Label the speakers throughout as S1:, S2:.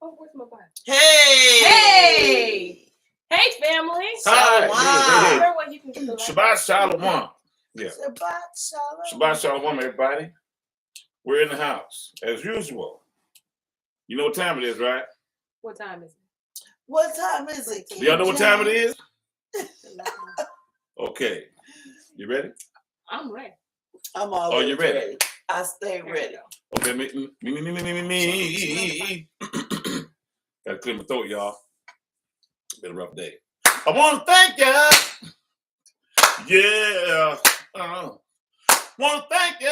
S1: Oh, where's my Bible?
S2: Hey!
S1: Hey, family!
S3: Hi!
S1: Is there a way you can get the
S3: Shabbat Shalom. Yeah.
S2: Shabbat Shalom.
S3: Shabbat Shalom, everybody. We're in the house, as usual. You know what time it is, right?
S1: What time is it?
S2: What time is it?
S3: Do y'all know what time it is? Okay. You ready?
S1: I'm ready.
S2: I'm always
S3: you ready?
S2: I stay ready.
S3: Okay, me. Gotta clear my throat, y'all. Been a rough day. I want to thank you. Yeah. Want to thank you.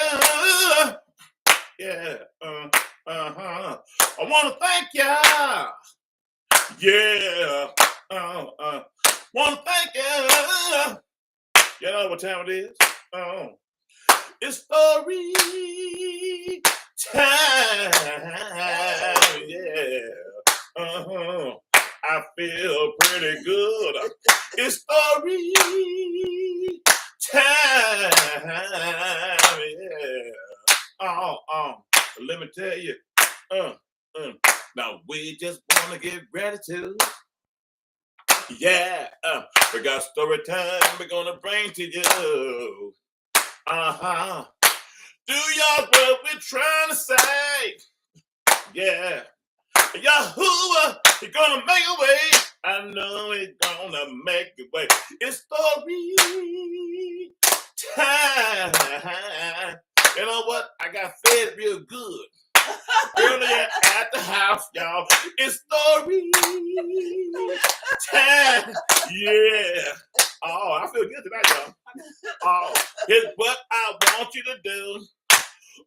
S3: Yeah. I want to thank you. Yeah. Want to thank you. You know what time it is? It's story time. Yeah. I feel pretty good. It's story time. Yeah. Let me tell you. Now we just want to get ready to. Yeah. We got story time we're going to bring to you. Do y'all what we're trying to say? Yeah. Yahuwah, he's gonna make a way. I know he's gonna make a way. It's story time. You know what? I got fed real good earlier at the house, y'all. It's story time. Yeah. Oh, I feel good tonight, y'all. Oh, here's what I want you to do.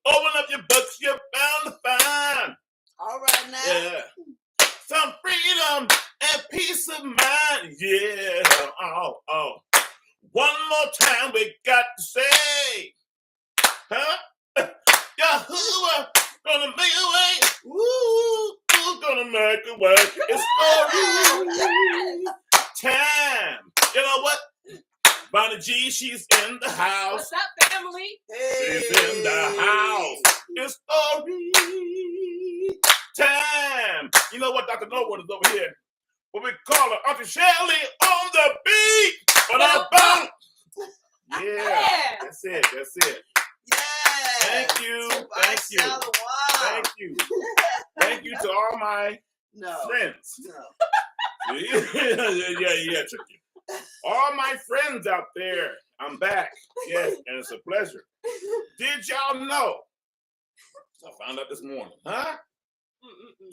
S3: Open up your books you're bound to find.
S2: All right now.
S3: Yeah. Some freedom and peace of mind. Yeah. Oh. One more time we got to say. Huh? Yahuwah gonna make a way. Woo, who's gonna make a way? It's story time. You know what? Bonnie G, she's in the house.
S1: What's up, family?
S2: Hey.
S3: She's in the house. It's story time. You know what? Dr. No One is over here. What we call her Auntie Shelley on the beat. But I bump. Yeah. That's it.
S2: Yeah.
S3: Thank you. Thank you to all my friends.
S2: No.
S3: Yeah. Tricky. All my friends out there, I'm back. Yes, and it's a pleasure. Did y'all know? So I found out this morning, huh?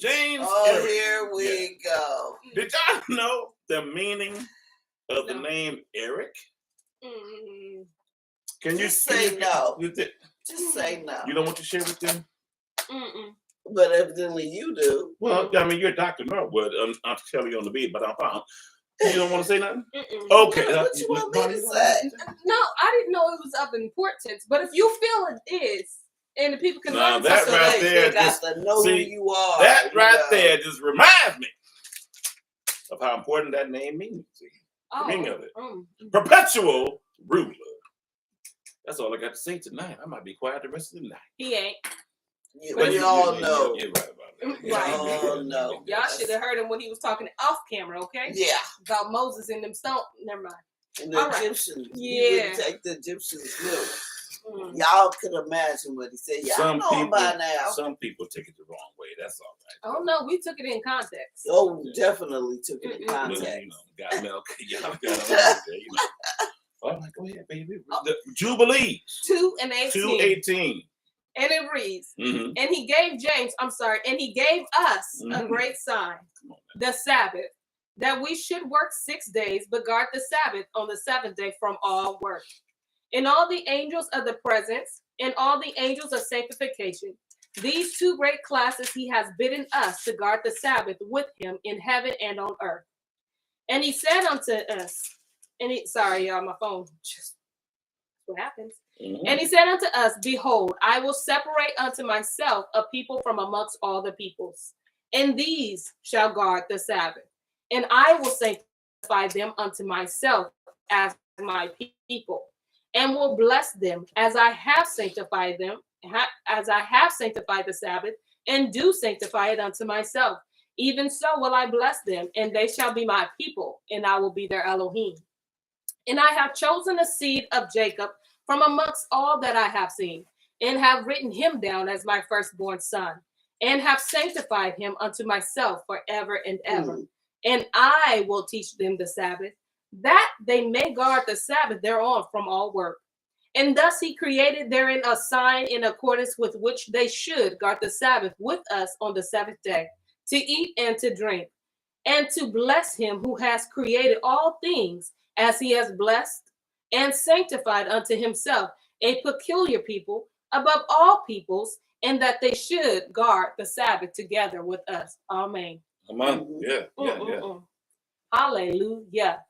S3: James.
S2: Oh,
S3: Eric.
S2: here we go.
S3: Did y'all know the meaning of the name Eric? Can you
S2: say no?
S3: Just
S2: say no.
S3: You don't want to share with them?
S2: But evidently you do.
S3: Well, I mean, you're Dr. Norwood. I'm telling you on the beat, but I'm fine. You don't want to say nothing? Okay.
S2: What you want me to say?
S1: No, I didn't know it was of importance. But if you feel it is, and the people can learn
S3: that
S1: something,
S3: right there,
S2: got to know who you are.
S3: That right there just reminds me of how important that name means. The meaning of it. Perpetual ruler. That's all I got to say tonight. I might be quiet the rest of the night.
S1: He ain't.
S2: But you all know.
S3: You're right about that.
S2: Y'all know.
S1: Y'all should have heard him when he was talking off camera, okay?
S2: Yeah.
S1: About Moses and them stone. Never mind.
S2: And the Egyptians.
S1: Yeah.
S2: He wouldn't take the Egyptians with him. Y'all could imagine what he said. Y'all know by now.
S3: Some people take it the wrong way. That's all right.
S1: Oh, no. We took it in context.
S2: Oh, definitely took it in context.
S3: Got milk. Y'all got it. All right, go ahead, baby. The Jubilees.
S1: 2 and 18.
S3: 2:18.
S1: And it reads, and he gave us a great sign, the Sabbath, that we should work 6 days, but guard the Sabbath on the seventh day from all work. And all the angels of the presence, and all the angels of sanctification, these 2 great classes he has bidden us to guard the Sabbath with him in heaven and on earth. And he said unto us, sorry, y'all, my phone just, what happens? And he said unto us, behold, I will separate unto myself a people from amongst all the peoples, and these shall guard the Sabbath. And I will sanctify them unto myself as my people, and will bless them as I have sanctified them, as I have sanctified the Sabbath, and do sanctify it unto myself. Even so will I bless them, and they shall be my people, and I will be their Elohim. And I have chosen a seed of Jacob from amongst all that I have seen, and have written him down as my firstborn son, and have sanctified him unto myself forever and ever. And I will teach them the Sabbath, that they may guard the Sabbath thereon from all work. And thus he created therein a sign in accordance with which they should guard the Sabbath with us on the seventh day, to eat and to drink, and to bless him who has created all things, as he has blessed and sanctified unto himself a peculiar people above all peoples, and that they should guard the Sabbath together with us. Amen.
S3: Amen. Yeah.
S1: Hallelujah.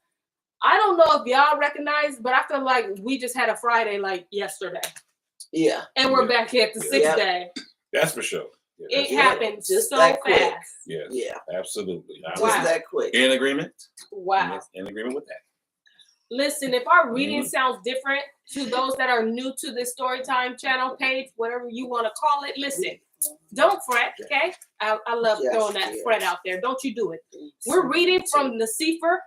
S1: I don't know if y'all recognize, but I feel like we just had a Friday like yesterday.
S2: Yeah.
S1: And we're back here at the sixth day.
S3: That's for sure. Yeah,
S1: it happened just so
S2: that quick.
S1: fast.
S3: Yeah. Absolutely.
S2: Just that quick.
S3: In agreement?
S1: Wow.
S3: In agreement with that.
S1: Listen, if our reading sounds different to those that are new to this Storytime channel page, whatever you want to call it, listen, don't fret, okay? I love throwing that fret out there. Don't you do it. We're reading from the Sefer,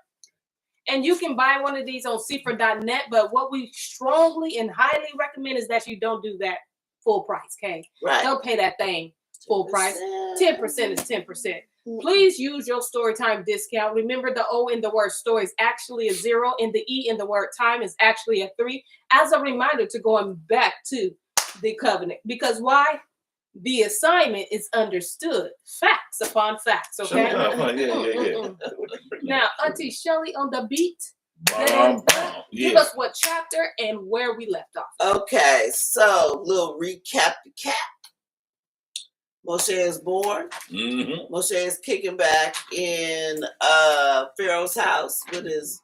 S1: and you can buy one of these on sefer.net, but what we strongly and highly recommend is that you don't do that full price, okay?
S2: Right.
S1: Don't pay that thing full price. 10% is 10%. Please use your Storytime discount. Remember, the O in the word story is actually a 0, and the E in the word time is actually a 3, as a reminder to going back to the covenant. Because why? The assignment is understood. Facts upon facts, okay? Now, Auntie Shelly on the beat. Give us what chapter and where we left off.
S2: Okay, so little recap the cap. Moshe is born. Moshe is kicking back in Pharaoh's house with his.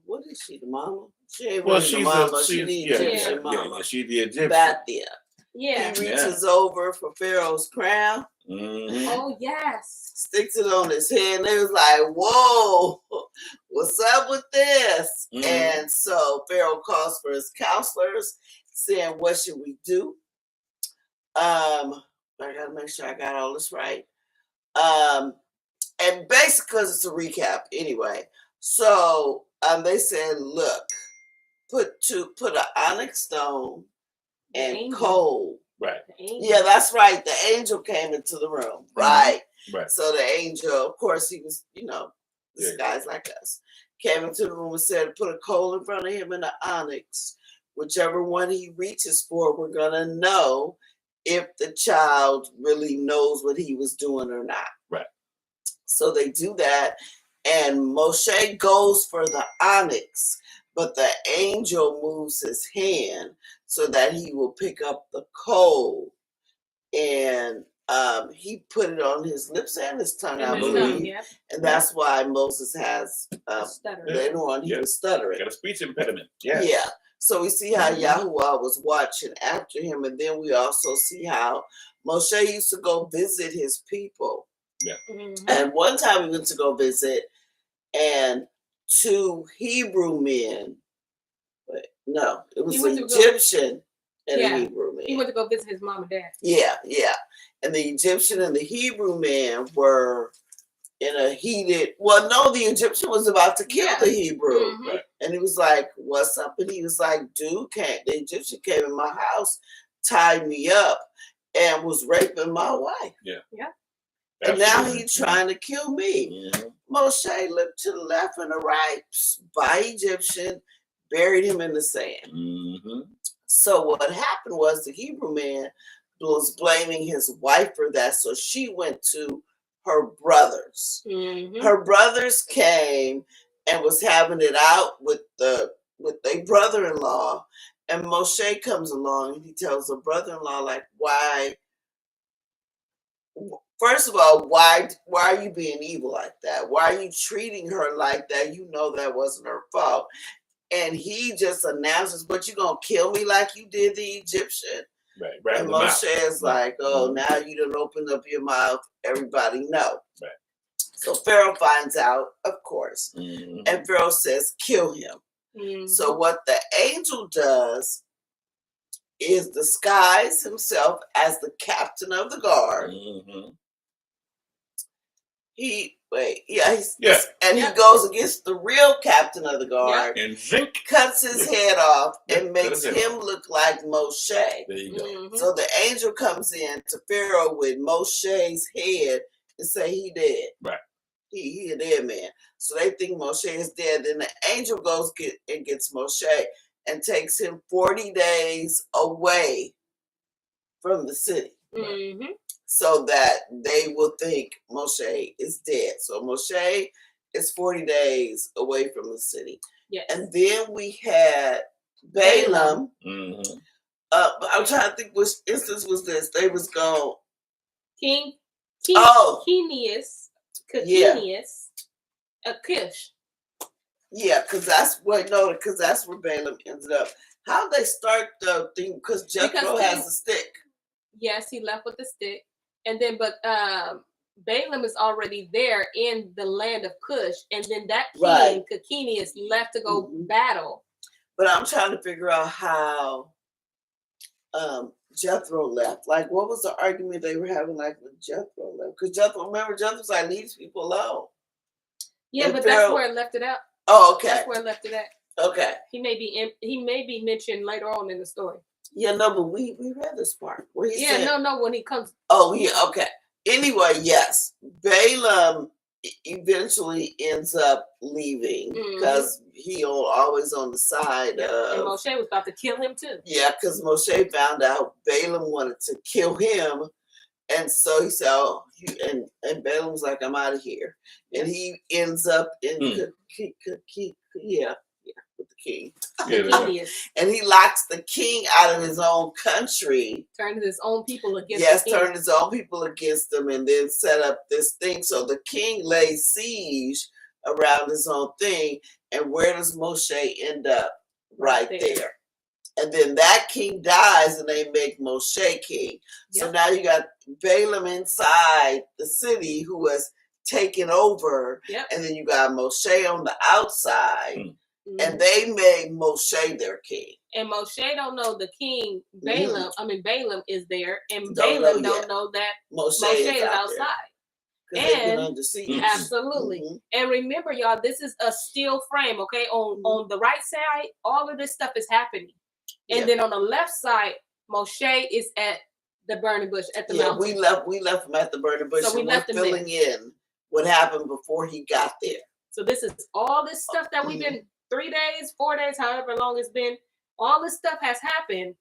S2: What is she, the mama? She ain't really the mama. She's the Egyptian mama.
S3: She's the Egyptian.
S2: Bathia.
S1: Yeah.
S2: He reaches over for Pharaoh's crown.
S1: Oh, yes.
S2: Sticks it on his head. And they was like, whoa, what's up with this? And so Pharaoh calls for his counselors, saying, what should we do? I gotta make sure I got all this right. And basically, because it's a recap anyway. So they said, look, put an onyx stone and coal.
S3: Right.
S2: Yeah, that's right. The angel came into the room. Right.
S3: Right.
S2: So the angel, of course, he was, this guy's like us, came into the room and said, put a coal in front of him and an onyx. Whichever one he reaches for, we're gonna know if the child really knows what he was doing or not.
S3: Right.
S2: So they do that, and Moshe goes for the onyx, but the angel moves his hand so that he will pick up the coal, and he put it on his lips and his tongue, I believe. And that's why Moses has later on he was stuttering.
S3: Got a speech impediment.
S2: Yeah. So we see how Yahuwah was watching after him, and then we also see how Moshe used to go visit his people. Yeah. And one time he went to go visit, and 2 Hebrew men. No, it was an Egyptian and a Hebrew man.
S1: He went to go visit his mom and dad.
S2: Yeah. And the Egyptian and the Hebrew man were in a heated. Well, no, the Egyptian was about to kill the Hebrew, and he was like, "What's up?" And he was like, "Dude, the Egyptian came in my house, tied me up, and was raping my wife. Yeah. And now he's trying to kill me." Moshe looked to the left and the right, by Egyptian, buried him in the sand. So what happened was the Hebrew man was blaming his wife for that, so she went to her brothers. Her brothers came and was having it out with their brother-in-law, and Moshe comes along and he tells the brother-in-law, like, why? First of all, why are you being evil like that? Why are you treating her like that? You know that wasn't her fault. And he just announces, but you gonna kill me like you did the Egyptian? Right. And Moshe is like, oh, now you done opened up your mouth. Everybody know. Right. So Pharaoh finds out, of course. And Pharaoh says, kill him. So what the angel does is disguise himself as the captain of the guard. And he goes against the real captain of the guard
S3: and zinc,
S2: cuts his head off and makes him look like Moshe.
S3: There you go.
S2: So the angel comes in to Pharaoh with Moshe's head and say he dead.
S3: Right.
S2: He a dead man. So they think Moshe is dead. Then the angel goes and gets Moshe and takes him 40 days away from the city.
S1: Mm-hmm.
S2: So that they will think Moshe is dead. So Moshe is 40 days away from the city.
S1: Yes.
S2: And then we had Balaam.
S3: Mm-hmm.
S2: I'm trying to think which instance was this. They was gone.
S1: Kenius, Kish.
S2: Yeah, because that's where Balaam ended up. How they start the thing? Because Jethro has a stick. Yes,
S1: he left with the stick. And then, but Balaam is already there in the land of Cush, and then that king, Kakini, is left to go battle.
S2: But I'm trying to figure out how Jethro left. Like, what was the argument they were having, like, when Jethro left? Because Jethro's like, leave these people alone.
S1: Yeah, and but Pharaoh, that's where it left it out.
S2: Oh, okay.
S1: That's where it left it at.
S2: Okay.
S1: He may be mentioned later on in the story.
S2: Yeah, no, but we read this part where he said,
S1: no, when he comes.
S2: Oh, yeah, okay. Anyway, yes, Balaam eventually ends up leaving because he always on the side of.
S1: And Moshe was about to kill him too.
S2: Yeah, because Moshe found out Balaam wanted to kill him, and so he said, "Oh," and Balaam was like, "I'm out of here," and he ends up in with the king. And he locks the king out of his own country.
S1: Turned his own people against him.
S2: Turned his own people against him and then set up this thing. So the king lays siege around his own thing. And where does Moshe end up? Right there. And then that king dies and they make Moshe king. Yep. So now you got Balaam inside the city who has taken over.
S1: Yep.
S2: And then you got Moshe on the outside. And they made Moshe their king.
S1: And Moshe don't know the king Balaam. Balaam is there, and Balaam don't know that Moshe is outside.
S2: And under siege.
S1: Absolutely. And remember, y'all, this is a steel frame. Okay, on the right side, all of this stuff is happening, and then on the left side, Moshe is at the burning bush at the mountain.
S2: We left him at the burning bush.
S1: So we left him
S2: filling in what happened before he got there.
S1: So this is all this stuff that we've been. 3 days, 4 days, however long it's been, all this stuff has happened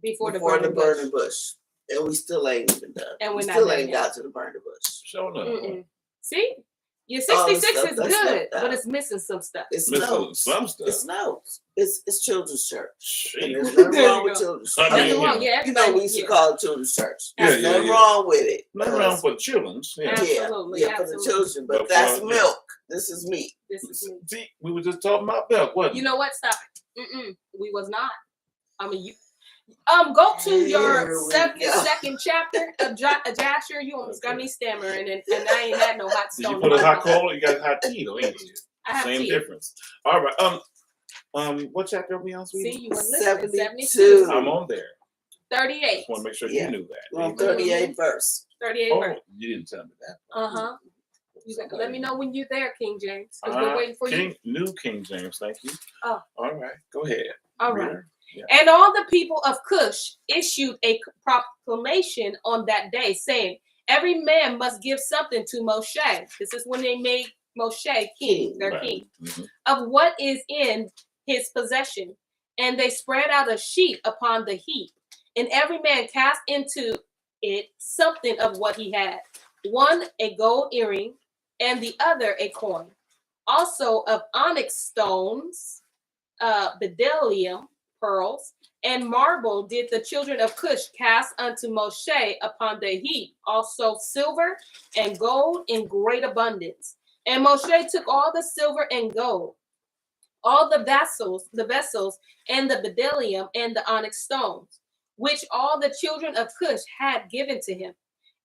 S1: before the burning bush.
S2: And we still ain't even done.
S1: And we
S2: still ain't got to the burning bush.
S3: Sure enough.
S1: See? Your 66 is good, but it's missing some stuff.
S2: It's
S3: missing some stuff.
S2: It snows. It's children's church. And there's nothing wrong with children's church.
S1: Nothing wrong. Yeah,
S2: we used to call it children's church.
S3: There's
S2: nothing wrong with it.
S3: Nothing wrong for children's.
S1: Absolutely.
S2: For the children. But that's milk. This is meat.
S3: See, we were just talking about milk, wasn't
S1: you know what? Stop it. We was not. Go to your second chapter of Jasher. You almost got me stammering, and I ain't had no hot stone.
S3: Did you put a hot cola? You got hot tea, though, ain't you?
S1: I have
S3: Same
S1: tea.
S3: difference. All right. What chapter are we on, sweetie?
S1: See, you were listening. 72.
S3: I'm on there.
S1: 38.
S3: Just want to make sure you knew that.
S2: Well, 38 verse.
S1: 38 verse.
S3: You didn't tell me that.
S1: Let me know when you're there, King James. Because we're waiting for you.
S3: New King James, thank you.
S1: Oh.
S3: All right. Go ahead.
S1: All right. Yeah. And all the people of Cush issued a proclamation on that day, saying, every man must give something to Moshe. This is when they made Moshe king, their king, of what is in his possession. And they spread out a sheet upon the heap, and every man cast into it something of what he had. One a gold earring, and the other a coin. Also of onyx stones, bdellium, pearls, and marble did the children of Cush cast unto Moshe upon the heap. Also silver and gold in great abundance. And Moshe took all the silver and gold, all the vessels, and the bdellium and the onyx stones, which all the children of Cush had given to him.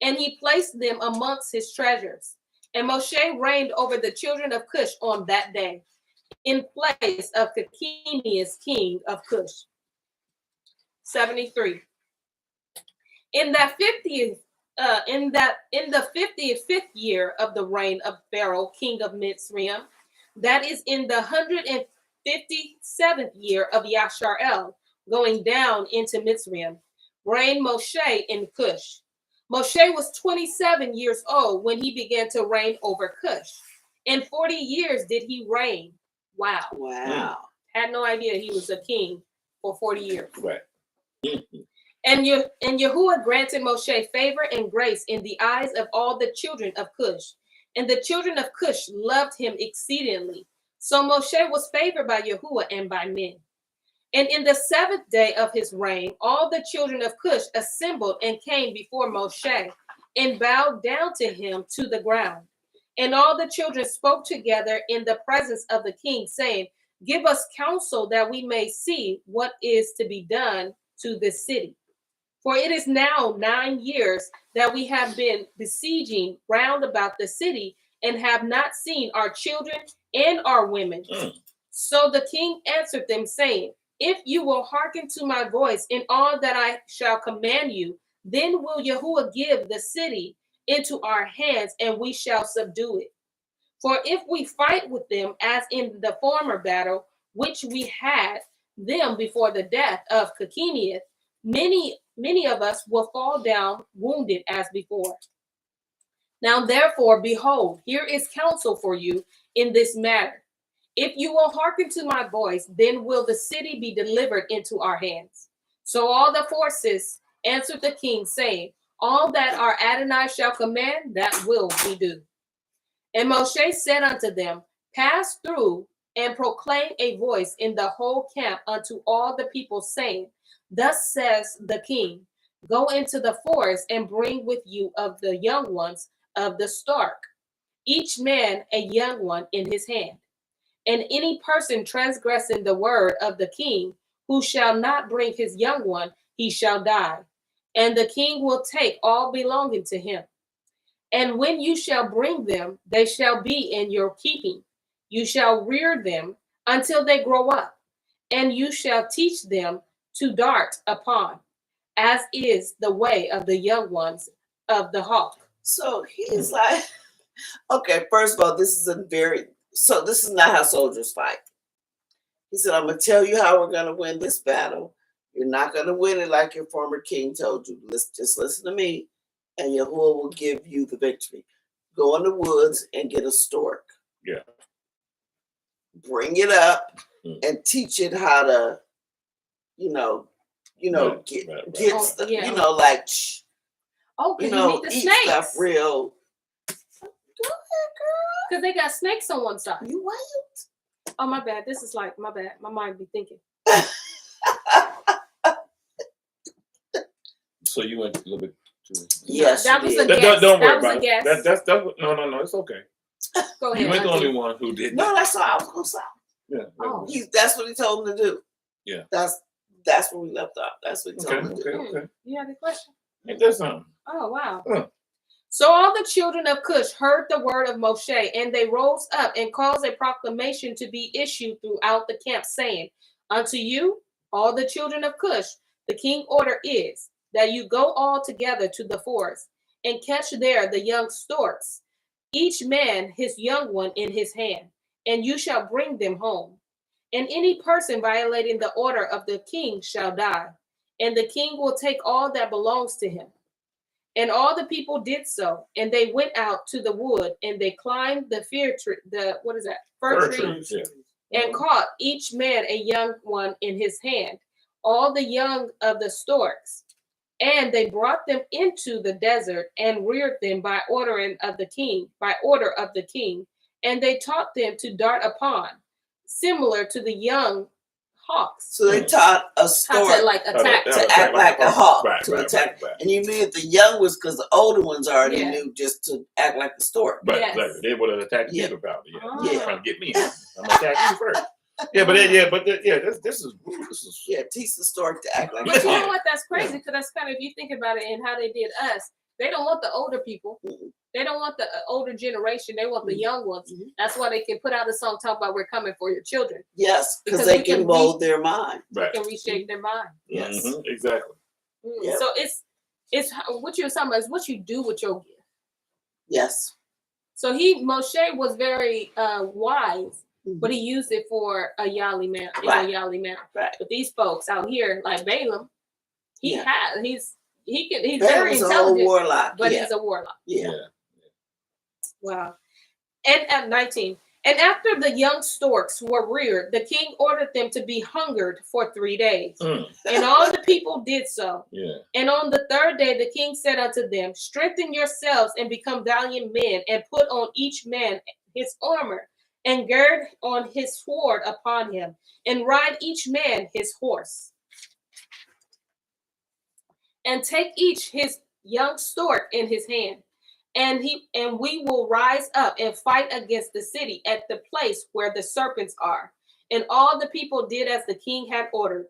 S1: And he placed them amongst his treasures. And Moshe reigned over the children of Cush on that day, in place of Commmeee, king of Cush. 73. In that 50th in the 55th year of the reign of Pharaoh, king of Mitzrayim, that is in the 157th year of Yashar'el, going down into Mitzrayim, reigned Moshe in Cush. Moshe was 27 years old when he began to reign over Cush. In 40 years did he reign. Wow.
S2: Wow.
S1: Had no idea he was a king for 40 years.
S3: Right.
S1: And Yahuwah granted Moshe favor and grace in the eyes of all the children of Cush. And the children of Cush loved him exceedingly. So Moshe was favored by Yahuwah and by men. And in the 7th day of his reign, all the children of Cush assembled and came before Moshe and bowed down to him to the ground. And all the children spoke together in the presence of the king, saying, "Give us counsel that we may see what is to be done to this city. For it is now 9 years that we have been besieging round about the city and have not seen our children and our women." So the king answered them, saying, "If you will hearken to my voice in all that I shall command you, then will Yahuwah give the city into our hands, and we shall subdue it. For if we fight with them as in the former battle, which we had them before the death of Commmeee, many of us will fall down wounded as before. Now therefore, behold, here is counsel for you in this matter. If you will hearken to my voice, then will the city be delivered into our hands." So all the forces answered the king, saying, "All that our Adonai shall command, that will we do." And Moshe said unto them, "Pass through and proclaim a voice in the whole camp unto all the people, saying, Thus says the king, go into the forest and bring with you of the young ones of the stark, each man a young one in his hand. And any person transgressing the word of the king, who shall not bring his young one, he shall die. And the king will take all belonging to him. And when you shall bring them, they shall be in your keeping. You shall rear them until they grow up, and you shall teach them to dart upon, as is the way of the young ones of the hawk."
S2: So he's like, okay, first of all, this is this is not how soldiers fight. He said, "I'm going to tell you how we're going to win this battle. You're not going to win it like your former king told you. Just listen to me, and Yahuwah will give you the victory. Go in the woods and get a stork.
S3: Yeah.
S2: Bring it up and teach it how to, get stuff, like,
S1: oh, because you need the
S2: eat
S1: snakes.
S2: Stuff real. Go ahead, girl.
S1: Because they got snakes on one side.
S2: You wild.
S1: Oh, my bad. This is like, my bad. My mind be thinking.
S3: So you went a little bit too.
S2: Yes,
S1: that was a
S3: guess.
S1: guess.
S3: Don't worry
S1: that was
S3: about
S1: a
S3: it.
S1: guess.
S3: That's no, it's okay.
S1: Go ahead.
S3: You ain't the only one who did
S2: No,
S3: that.
S2: that's all I was going to say.
S3: Yeah.
S1: Oh.
S2: That's what he told him to do.
S3: Yeah.
S2: That's where we left off. That's what he told him to do.
S3: Okay.
S1: You have a question?
S3: Ain't that something?
S1: Oh, wow.
S3: Huh.
S1: So all the children of Cush heard the word of Moshe, and they rose up and caused a proclamation to be issued throughout the camp, saying, "Unto you, all the children of Cush, the king order is that you go all together to the forest and catch there the young storks, each man his young one in his hand, and you shall bring them home. And any person violating the order of the king shall die, and the king will take all that belongs to him." And all the people did so, and they went out to the wood, and they climbed the fir tree, and caught each man a young one in his hand, all the young of the storks. And they brought them into the desert and reared them by order of the king, and they taught them to dart upon, similar to the young hawks.
S2: So they taught a stork
S1: to
S2: act like a hawk, to attack.
S3: Right.
S2: And you mean the young ones, because the older ones already knew just to act like a stork.
S3: Right,
S1: Yes.
S3: exactly. They would have attacked you probably. Yeah.
S1: Oh.
S3: You're trying to get me. I'm gonna attack you first. This is
S2: teach the stork to act like
S1: But
S2: a
S1: you know
S2: hawk.
S1: what? That's crazy, because that's kind of, if you think about it and how they did us, they don't want the older people. They don't want the older generation. They want the young ones. That's why they can put out a song talking about "We're coming for your children."
S2: Yes, because they can mold their mind.
S3: right.
S1: They can reshape their mind.
S2: Yes.
S3: Exactly.
S2: Yep.
S1: So It's what you're talking about is what you do with your gift.
S2: Yes.
S1: So Moshe was very wise, but he used it for a yali man,
S2: Right.
S1: a yali man.
S2: Right.
S1: But these folks out here, like Balaam, he's
S2: Balaam's
S1: very intelligent,
S2: a warlock,
S1: but he's a warlock.
S2: Yeah.
S1: Wow. And at 19. And after the young storks were reared, the king ordered them to be hungered for 3 days. And all the people did so.
S3: Yeah.
S1: And on the 3rd day, the king said unto them, strengthen yourselves and become valiant men, and put on each man his armor, and gird on his sword upon him, and ride each man his horse. And take each his young stork in his hand. And we will rise up and fight against the city at the place where the serpents are. And all the people did as the king had ordered.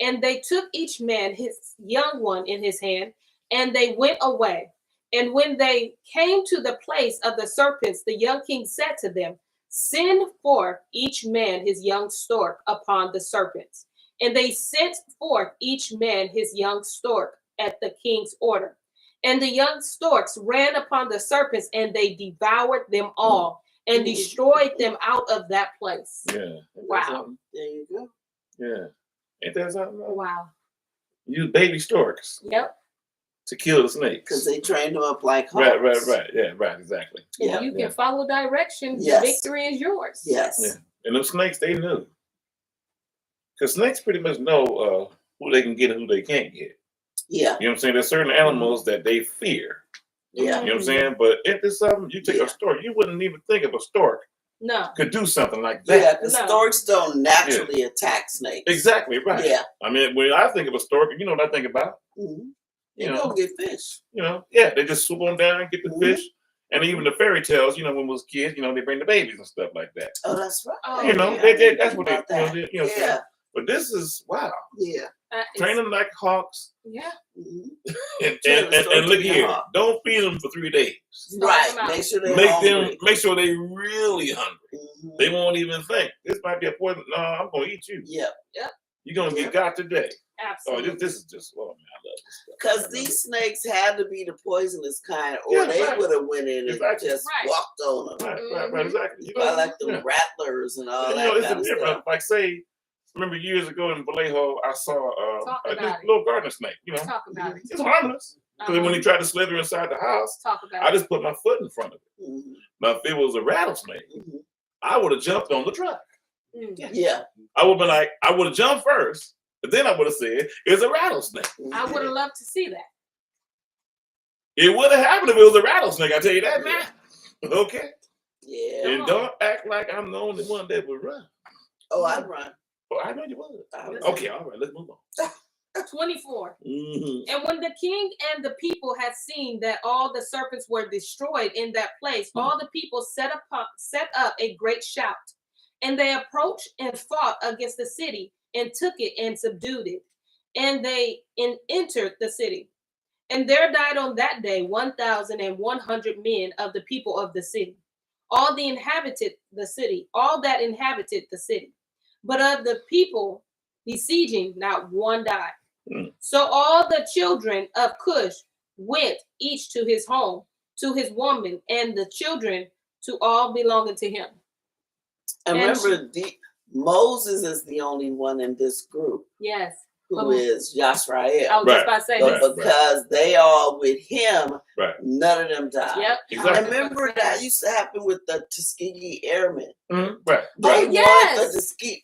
S1: And they took each man his young one in his hand, and they went away. And when they came to the place of the serpents, the young king said to them, send forth each man his young stork upon the serpents. And they sent forth each man his young stork at the king's order. And the young storks ran upon the serpents, and they devoured them all and destroyed them out of that place.
S3: Yeah.
S1: Wow.
S2: There you go.
S3: Yeah. Ain't that something?
S1: Wow.
S3: Use baby storks.
S1: Yep.
S3: To kill the snakes.
S2: Because they trained them up like hawks.
S3: Right. Yeah, right, exactly.
S1: If you can follow direction,
S2: Yes.
S1: the victory is yours.
S2: Yes.
S3: Yeah. And them snakes, they knew. Because snakes pretty much know who they can get and who they can't get.
S2: Yeah.
S3: You know what I'm saying? There's certain animals that they fear.
S2: Yeah.
S3: You know what I'm saying? But if there's something, you take a stork, you wouldn't even think of a stork could do something like that.
S2: Yeah, because storks don't naturally attack snakes.
S3: Exactly, right.
S2: Yeah.
S3: I mean, when I think of a stork, you know what I think about?
S2: They go get fish.
S3: You know, yeah, they just swoop on down and get the fish. And even the fairy tales, you know, when we was kids, you know, they bring the babies and stuff like that.
S2: Oh, that's right.
S1: Oh,
S3: You know, that's what they, you know,
S2: Yeah.
S3: But this is, wow.
S2: Yeah.
S3: Train them like hawks.
S1: Yeah.
S3: And look here, don't feed them for 3 days.
S2: Right. Make sure they
S3: make sure they really hungry. They won't even think this might be a poison. No, I'm gonna eat you.
S2: Yep.
S3: You're gonna get got today.
S1: Absolutely.
S3: Oh, this is just, oh man, I love this stuff.
S2: Because these snakes had to be the poisonous kind, or they would have went in and just walked on them.
S3: Right, exactly.
S2: I like the rattlers and all that.
S3: You know, it's
S2: kind of
S3: different.
S2: stuff.
S3: Like, say, remember years ago in Vallejo, I saw a
S1: about
S3: little garden snake. You know,
S1: Talk about it.
S3: it's harmless. Because when he tried to slither inside the house,
S1: Talk about
S3: I just put my foot in front of it. Now, if it was a rattlesnake, I would have jumped on the truck.
S2: Yeah.
S3: I would have been like, I would have jumped first, but then I would have said, it's a rattlesnake.
S1: I would have loved to see that.
S3: It would have happened if it was a rattlesnake, I tell you that now. Okay?
S2: Yeah.
S3: And don't act like I'm the only one that would run.
S2: Oh, I'd run.
S3: Oh, I know you would. Okay, all right, let's move on.
S1: 24. And when the king and the people had seen that all the serpents were destroyed in that place, all the people set up a great shout. And they approached and fought against the city and took it and subdued it. And they entered the city. And there died on that day 1,100 men of the people of the city. All that inhabited the city. But of the people besieging, not one died. So all the children of Cush went each to his home, to his woman, and the children to all belonging to him.
S2: And remember, Moses is the only one in this group.
S1: Yes.
S2: Who is Jasher.
S1: I was just about to say
S2: but because they all with him, none of them died.
S1: Yep.
S3: Exactly.
S2: And remember that used to happen with the Tuskegee Airmen.
S3: Right.
S2: They want the Tuskegee.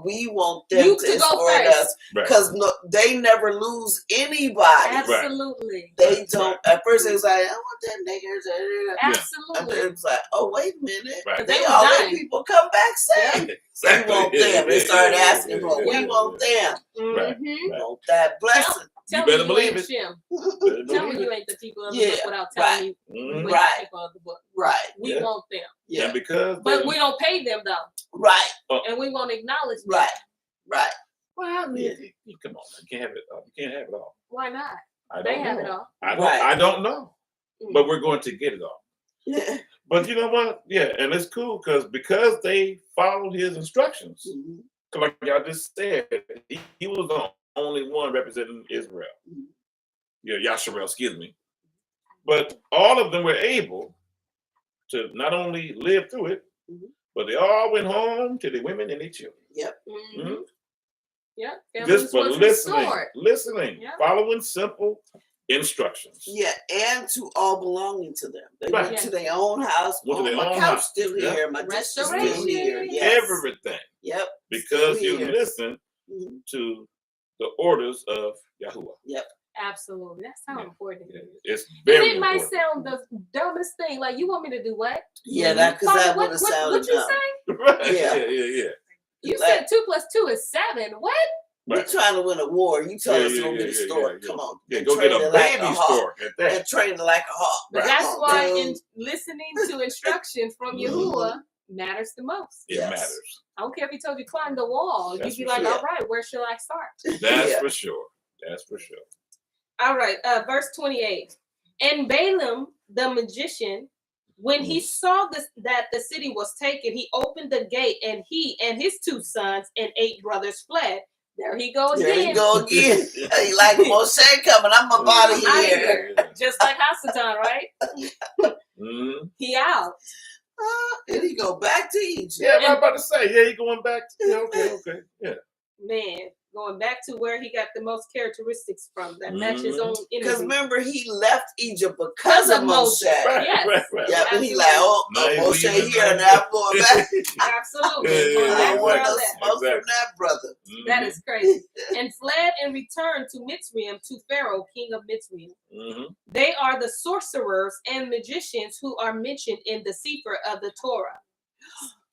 S2: We want them to escort us because they never lose anybody.
S1: Absolutely.
S2: They don't. At first, it was like, I want that nigga.
S1: Absolutely.
S2: And then it was like, oh, wait a minute.
S3: Right.
S2: They all let people come back saying, we want them. They started asking for, we want them.
S3: Right.
S2: We want that blessing.
S3: You better believe it.
S1: Tell me you ain't the people of the book without telling me the people of the book.
S2: Right.
S1: We want them.
S3: Yeah. And
S1: but we don't pay them though.
S2: Right.
S1: And we won't acknowledge them.
S2: Right.
S3: Well, come on, you can't have it all. You can't have it all.
S1: Why not?
S3: They
S1: have it all.
S3: I don't know. But we're going to get it all.
S2: Yeah.
S3: But you know what? Yeah, and it's cool because they followed his instructions. Like y'all just said, he was the only one representing Israel. Jasher, excuse me. But all of them were able to not only live through it, but they all went home to the women and their children.
S2: Yep.
S1: Yep.
S3: Just for listening, following simple instructions.
S2: Yeah, and to all belonging to them. They
S3: Right.
S2: went to their own house.
S3: Went to their
S2: my
S3: own
S2: couch
S3: house.
S2: still here. My dish is still
S1: Restoration.
S2: here. Yes.
S3: Everything.
S2: Yep.
S3: Because
S2: Still
S3: you
S2: here.
S3: listen to the orders of Yahuwah.
S2: Yep.
S1: Absolutely. That's how important it is.
S3: It's
S1: And
S3: very
S1: it might
S3: important.
S1: sound the dumbest thing. Like, you want me to do what?
S2: Yeah, that because that would
S1: Father,
S2: have sounded
S1: what you
S2: dumb.
S1: say?
S3: Right.
S2: Yeah.
S1: You
S2: Like-
S1: said 2 + 2 is 7. What?
S2: We're trying to win a war. You tell us to go get a stork. Come on. And
S3: Go get
S2: train
S3: a
S2: it like
S3: baby
S2: hawk.
S3: stork at that.
S2: And train it like a hawk.
S1: But
S3: Right.
S1: that's why
S2: Dude.
S1: listening to instruction from Yahuwah matters the most.
S3: It
S2: Yes.
S3: matters.
S1: I don't care if he told you climb the wall.
S3: That's
S1: You'd be
S3: for
S1: like,
S2: sure.
S1: all right, where should I start?
S3: That's
S2: Yeah.
S3: for sure. That's for sure.
S1: All right, verse 28. And Balaam, the magician, when he saw that the city was taken, he opened the gate, and he and his 2 sons and 8 brothers fled. There he goes
S2: There
S1: again.
S2: you go again. He like Moshe coming. I'm up out of
S1: Outta
S2: here.
S1: here. Just like Hasatan, right?
S3: Mm-hmm.
S1: He out.
S2: And he go back to Egypt.
S3: Yeah, I'm about to say, yeah, you going back. Okay. Yeah.
S1: Man, going back to where he got the most characteristics from that match his own
S2: Because
S1: energy.
S2: remember, he left Egypt because of Moshe.
S3: Right,
S1: Yes.
S3: right.
S2: Yeah, and he
S1: Absolutely.
S2: like, oh,
S3: Now
S2: Moshe
S3: he's leaving
S2: here,
S3: now.
S2: now I'm going back.
S1: Absolutely.
S3: Yeah,
S1: Going
S2: I
S1: back
S2: don't
S1: where
S2: want
S1: I
S2: no
S1: left.
S2: smoke from that brother.
S1: That is crazy. And fled and returned to Mitzrayim, to Pharaoh, king of Mitzrayim.
S3: Mm-hmm.
S1: They are the sorcerers and magicians who are mentioned in the Sefer of the Torah.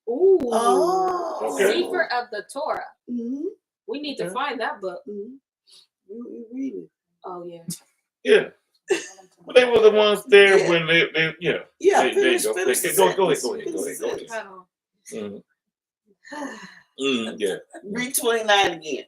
S1: Ooh.
S2: Oh.
S1: The
S3: Okay.
S1: Sefer of the Torah.
S2: Mm-hmm.
S1: We need to
S3: Okay.
S1: find that book.
S2: You read it.
S1: Oh, yeah.
S3: Yeah. But they were the ones there
S2: Yeah.
S3: when they
S2: Yeah,
S3: They
S2: finish
S3: go.
S2: the
S3: Go ahead.
S2: sentence.
S3: Go
S2: Finish the
S3: ahead.
S2: sentence.
S1: Hold on.
S3: Yeah.
S2: Read 29 again.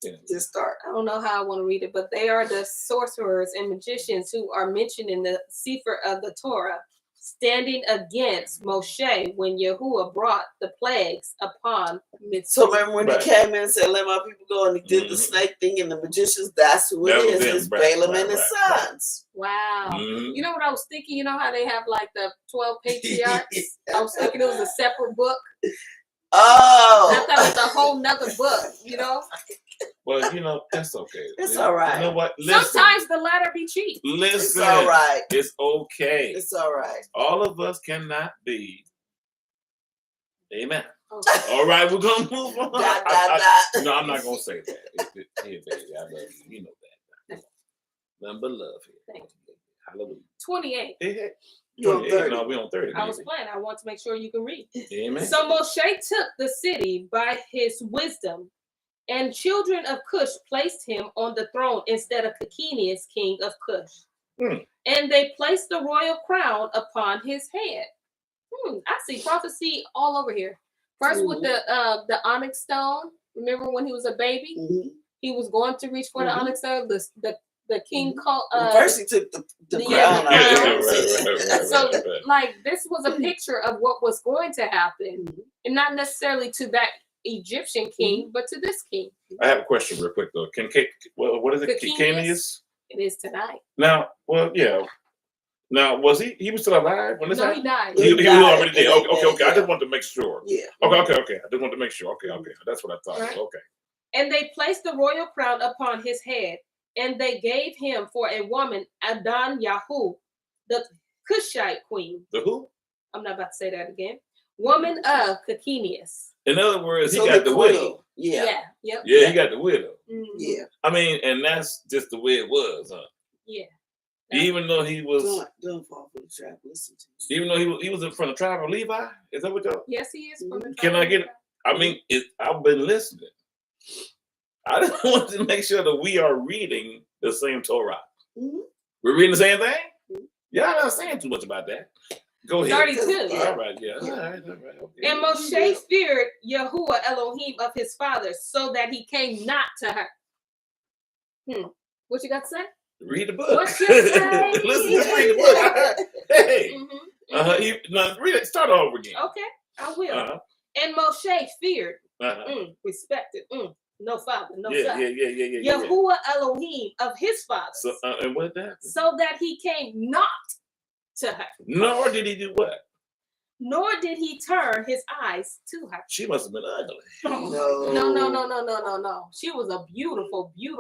S3: Yeah.
S2: Just start.
S1: I don't know how I want to read it, but they are the sorcerers and magicians who are mentioned in the Sefer of the Torah, standing against Moshe when Yahuwah brought the plagues upon Mitzrayim.
S2: So remember when
S3: Right.
S2: he came in and said, let my people go, and he did the snake thing and the magicians, that's who
S3: That
S2: it
S3: was
S2: is.
S3: them.
S2: It's
S3: Right,
S2: Balaam
S3: right,
S2: and his
S3: right,
S2: sons.
S1: Wow.
S3: Mm-hmm.
S1: You know what I was thinking? You know how they have like the 12 patriarchs? I was thinking it was a separate book.
S2: Oh.
S1: I thought it was a whole nother book, you know?
S3: Well, that's okay.
S2: It's all right.
S3: You know what? Listen.
S1: Sometimes the latter be cheap.
S3: Listen.
S2: It's all right.
S3: It's okay.
S2: It's all right.
S3: All of us cannot be. Amen.
S1: Okay.
S3: All right, we're gonna move on.
S2: Dot.
S3: No, I'm not gonna say that. Here, baby, I love you. You know that. Nothing but love here.
S1: Thank you.
S3: Hallelujah.
S1: 28.
S3: Hey.
S2: You on 30.
S3: No, we're on 30.
S1: I was
S3: baby.
S1: playing. I want to make sure you can read.
S3: Amen.
S1: So Moshe took the city by his wisdom, and children of Cush placed him on the throne instead of Commmeee, king of Cush. And they placed the royal crown upon his head. I see prophecy all over here. First with the onyx stone. Remember when he was a baby?
S2: Mm-hmm.
S1: He was going to reach for the onyx stone. The king called.
S2: First he took the
S1: yeah,
S2: crown
S1: the
S2: out.
S1: crown.
S3: Right.
S1: So, like, this was a picture of what was going to happen, and not necessarily to that Egyptian king, but to this king.
S3: I have a question real quick though. What is it?
S1: Commmeee? It is tonight.
S3: Now, well, yeah. Now, was he was still alive when this
S1: No,
S3: happened?
S1: he died.
S3: He was already dead. Okay.
S2: Yeah.
S3: I just wanted to make sure.
S2: Yeah.
S3: Okay. I just wanted to make sure. Okay. That's what I thought.
S1: Right.
S3: Okay.
S1: And they placed the royal crown upon his head, and they gave him for a woman Adon Yahu, the Cushite queen.
S3: The who?
S1: I'm not about to say that again. Woman of Commmeee.
S3: In other words, he
S2: So
S3: got the
S2: queen.
S3: widow.
S2: Yeah.
S1: Yep.
S3: Yeah, he got the widow.
S1: Mhm.
S2: Yeah.
S3: I mean, and that's just the way it was, huh?
S1: Yeah.
S3: Even though he was,
S2: Don't fall for the trap. Listen to me.
S3: even though he was from the tribe of Levi. Is that what y'all?
S1: Yes, he is from the
S3: Can I get it? I mean, I've been listening. I just want to make sure that we are reading the same Torah.
S2: Mm-hmm.
S3: We're reading the same thing? Yeah, I'm not saying too much about that. Go ahead.
S1: 32.
S3: All right, yeah. All right, okay.
S1: And Moshe feared Yahuwah Elohim of his fathers, so that he came not to her. What you got to say?
S3: Read the book.
S1: What you say?
S3: Listen, just read the book. Hey. Read it. Start all over again.
S1: Okay, I will. And Moshe feared, respected no father, no
S3: Yeah,
S1: son.
S3: yeah.
S1: Yahuwah Elohim of his fathers.
S3: So, and what happened?
S1: So that he came not to her.
S3: Nor did he do what?
S1: Nor did he turn his eyes to her.
S3: She must have been ugly.
S1: No. She was a beautiful.
S3: You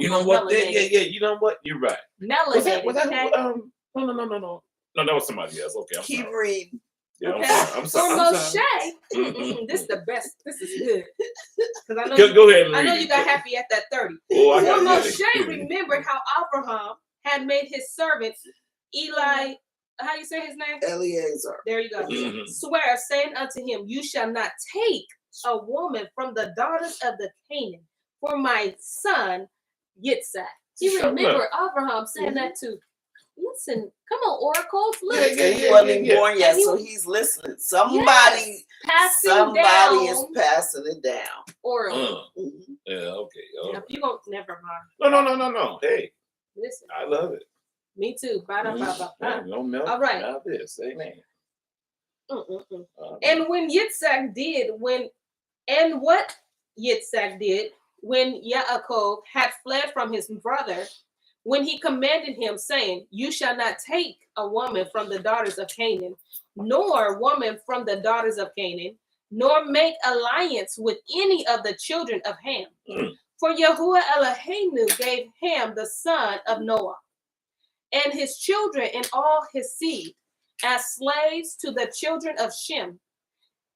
S3: know what? Yeah. You know what? You're right.
S1: Melanated.
S3: Was that No. No, that was somebody else. Okay, I'm
S2: Keep
S3: sorry.
S2: reading.
S3: Yeah,
S1: Okay.
S3: I'm sorry.
S1: For
S3: I'm
S1: Moshe,
S3: sorry.
S1: this is the best. This is good. Because I know
S3: Go ahead and read
S1: I know
S3: it.
S1: you got happy at that 30.
S3: Oh,
S1: For Moshe remembered how Abraham had made his servant Eli, how you say his name?
S2: Eleazar.
S1: There you go.
S3: Mm-hmm.
S1: Swear, saying unto him, you shall not take a woman from the daughters of the Canaan for my son Yitzhak. He remembered Abraham saying that to. Listen, come on, oracles. Listen.
S2: And he wasn't even born yet, so he's listening. Somebody is passing it down.
S1: Oracle.
S3: Yeah, okay.
S1: If you don't, never mind.
S3: No. Hey,
S1: listen.
S3: I love it.
S1: Me too.
S3: No milk.
S1: All right.
S3: Now this, amen.
S1: And when Yitzhak did, what Yitzhak did when Yaakov had fled from his brother, when he commanded him, saying, you shall not take a woman from the daughters of Canaan, nor woman from the daughters of Canaan, nor make alliance with any of the children of Ham. For Yahuwah Eloheinu gave Ham the son of Noah, and his children and all his seed, as slaves to the children of Shem,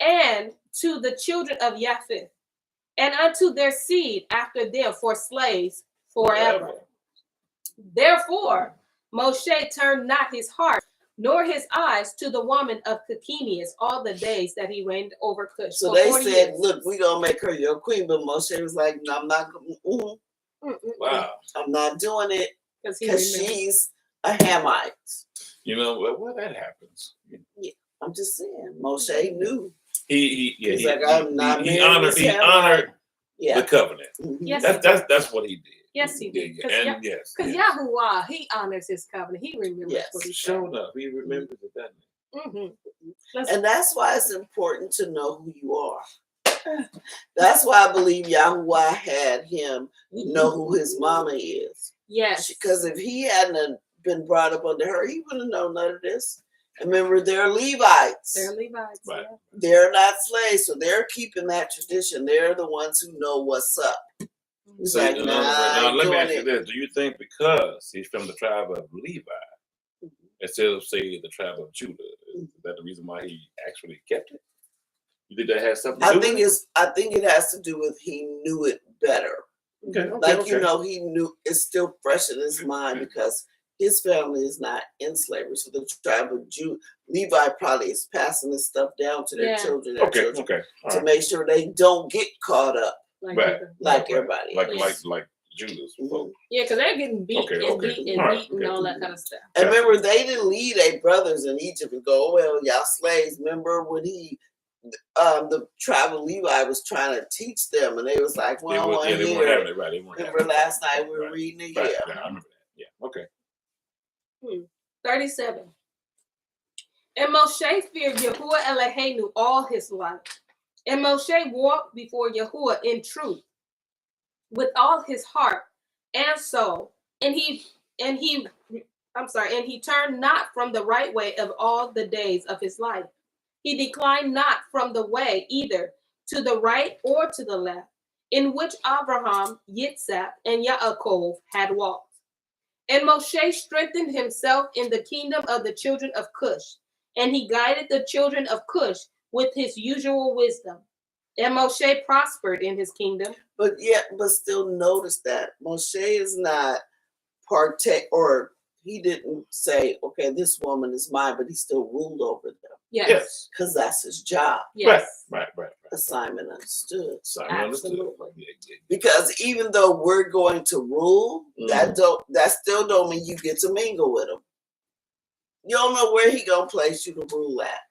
S1: and to the children of Japheth, and unto their seed after them for slaves forever. Therefore, Moshe turned not his heart nor his eyes to the woman of Commmeee all the days that he reigned over Cush.
S2: So they said, years. Look, we're going to make her your queen. But Moshe was like, no, I'm not.
S3: Wow.
S2: I'm not doing it because she's a Hamite.
S3: You know, well, that happens.
S2: Yeah, I'm just saying. Moshe knew.
S3: He's
S2: like, I'm not
S3: he honored the covenant.
S1: Yes,
S3: that's what he did.
S1: Yes, he did.
S3: Because
S1: Yahuwah, he honors his covenant. He remembers what he
S3: showed up. He remembers it, doesn't he?
S2: And that's why it's important to know who you are. That's why I believe Yahuwah had him know who his mama is.
S1: Yes.
S2: Because if he hadn't been brought up under her, he wouldn't know none of this. Remember, they're Levites.
S1: Right.
S2: Yeah. They're not slaves, so they're keeping that tradition. They're the ones who know what's up. He's like,
S3: now let me ask you this. Do you think because he's from the tribe of Levi, instead of, say, the tribe of Judah, is that the reason why he actually kept it? You think that has something to do with it?
S2: I think it has to do with he knew it better. You know, he knew it's still fresh in his mind because his family is not in slavery. So the tribe of Levi probably is passing this stuff down to their children, to make sure they don't get caught up like everybody else.
S3: Like Judah's.
S1: Yeah, because they're getting beat and beat and all that kind of stuff.
S2: And remember, they didn't lead their brothers in Egypt and go, well, y'all slaves. Remember when the tribe of Levi was trying to teach them, and they was like, well,
S3: they weren't having it, right?
S2: Remember last night we were reading it?
S3: Right. Yeah, I remember that. Yeah, okay.
S1: 37. And Moshe feared Yahuwah Eloheinu all his life. And Moshe walked before Yahuwah in truth with all his heart and soul. And he turned not from the right way of all the days of his life. He declined not from the way either to the right or to the left, in which Abraham, Yitzhak, and Yaakov had walked. And Moshe strengthened himself in the kingdom of the children of Cush, and he guided the children of Cush with his usual wisdom. And Moshe prospered in his kingdom.
S2: But still notice that Moshe is not he didn't say, okay, this woman is mine, but he still ruled over them.
S1: Yes.
S2: Because that's his job.
S1: Yes.
S3: Right.
S2: Simon understood.
S1: Absolutely.
S2: Because even though we're going to rule, that still don't mean you get to mingle with him. You don't know where he gonna place you to rule at.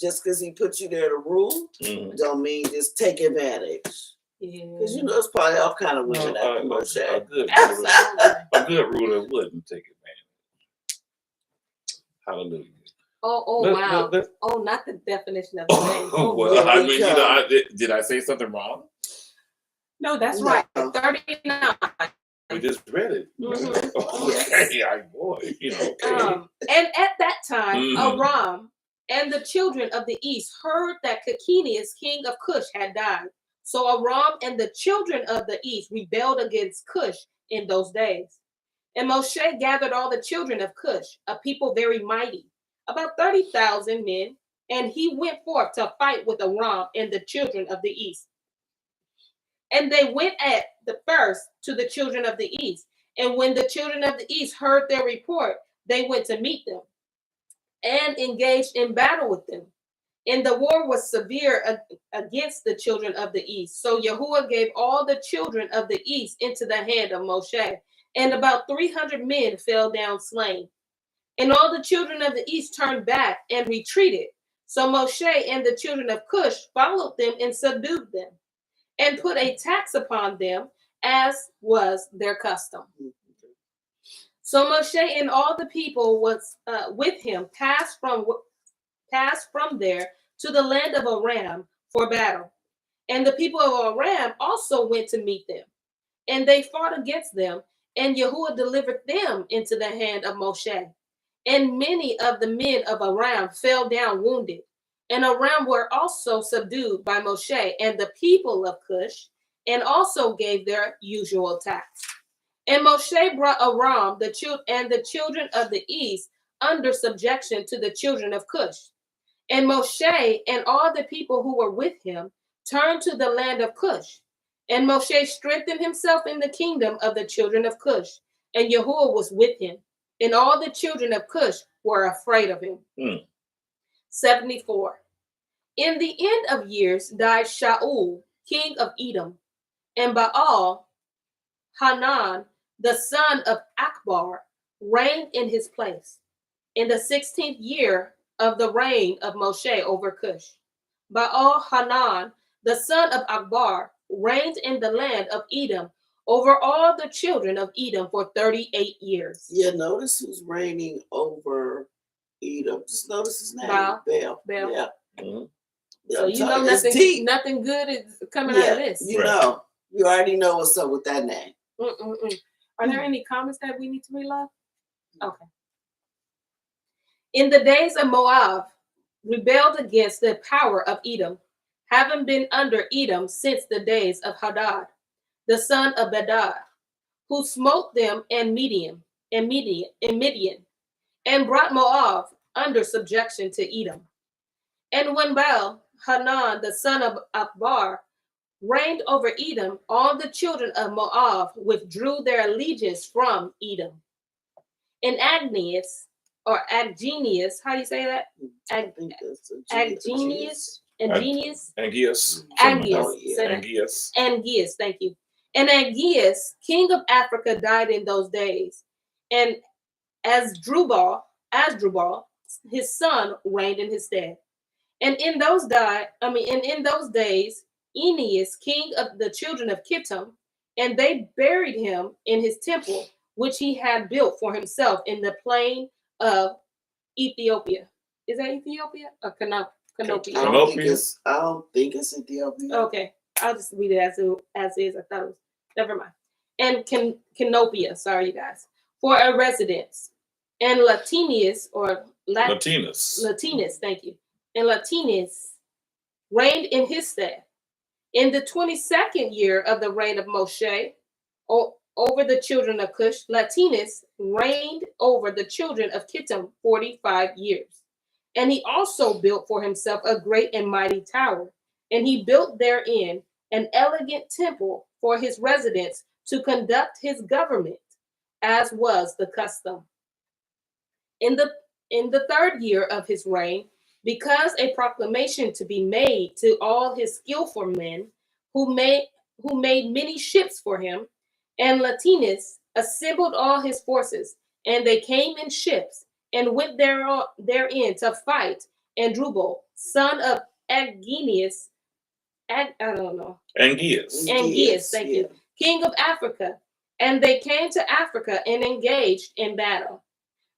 S2: Just because he put you there to rule, don't mean just take advantage. Because you know it's probably all kind of women that Moshe.
S3: A good ruler wouldn't take advantage. Hallelujah.
S1: Wow. Not the definition of the name.
S3: Well, I mean, did I say something wrong?
S1: No, that's
S2: No.
S1: right. 39.
S3: We just read it.
S1: Mhm.
S3: Okay, boy, okay.
S1: And at that time,
S3: Mhm.
S1: Aram and the children of the east heard that Commmeee, king of Cush, had died. So Aram and the children of the east rebelled against Cush in those days. And Moshe gathered all the children of Cush, a people very mighty, about 30,000 men, and he went forth to fight with Aram and the children of the east. And they went at the first to the children of the east. And when the children of the east heard their report, they went to meet them and engaged in battle with them. And the war was severe against the children of the east. So Yahuwah gave all the children of the east into the hand of Moshe. And about 300 men fell down slain. And all the children of the east turned back and retreated. So Moshe and the children of Cush followed them and subdued them, and put a tax upon them, as was their custom. So Moshe and all the people was with him passed from there to the land of Aram for battle. And the people of Aram also went to meet them, and they fought against them, and Yahuwah delivered them into the hand of Moshe. And many of the men of Aram fell down wounded. And Aram were also subdued by Moshe and the people of Cush, and also gave their usual tax. And Moshe brought Aram the children of the east under subjection to the children of Cush. And Moshe and all the people who were with him turned to the land of Cush. And Moshe strengthened himself in the kingdom of the children of Cush, and Yahuwah was with him. And all the children of Cush were afraid of him. 74. In the end of years died Shaul, king of Edom, and Baal Hanan, the son of Akbar, reigned in his place in the 16th year of the reign of Moshe over Cush. Baal Hanan, the son of Akbar, reigned in the land of Edom over all the children of Edom for 38 years.
S2: Yeah, notice who's reigning over Edom. Just notice his name.
S1: Baal.
S2: Yeah.
S1: Mm-hmm. So you know nothing good is coming out of this.
S2: You know. You already know what's up with that name.
S1: Are there any comments that we need to reload? Okay. In the days of Moab, rebelled against the power of Edom, having been under Edom since the days of Hadad, the son of Bedad, who smote them in Midian, and brought Moab under subjection to Edom. And when Baal Hanan, the son of Akbar, reigned over Edom, all the children of Moab withdrew their allegiance from Edom. And Agnias, how do you say that? Angias, thank you. And Angias, king of Africa, died in those days. And Asdrubal, his son, reigned in his stead. And in those days, Aeneas, king of the children of Kittim, and they buried him in his temple, which he had built for himself in the plain of Ethiopia. Is that Ethiopia or Canopia?
S2: I don't think it's Ethiopia.
S1: Okay, I'll just read it as is. I thought it was. Never mind. And Canopia, sorry you guys, for a residence. And Latinus, thank you. And Latinus reigned in his stead. In the 22nd year of the reign of Moshe, over the children of Cush, Latinus reigned over the children of Kittim 45 years. And he also built for himself a great and mighty tower. And he built therein an elegant temple for his residence to conduct his government, as was the custom. In the 3rd year of his reign, because a proclamation to be made to all his skillful men who made many ships for him, and Latinus assembled all his forces, and they came in ships and went therein to fight Andrubal, son of Agnias. Angias, thank you, king of Africa. And they came to Africa and engaged in battle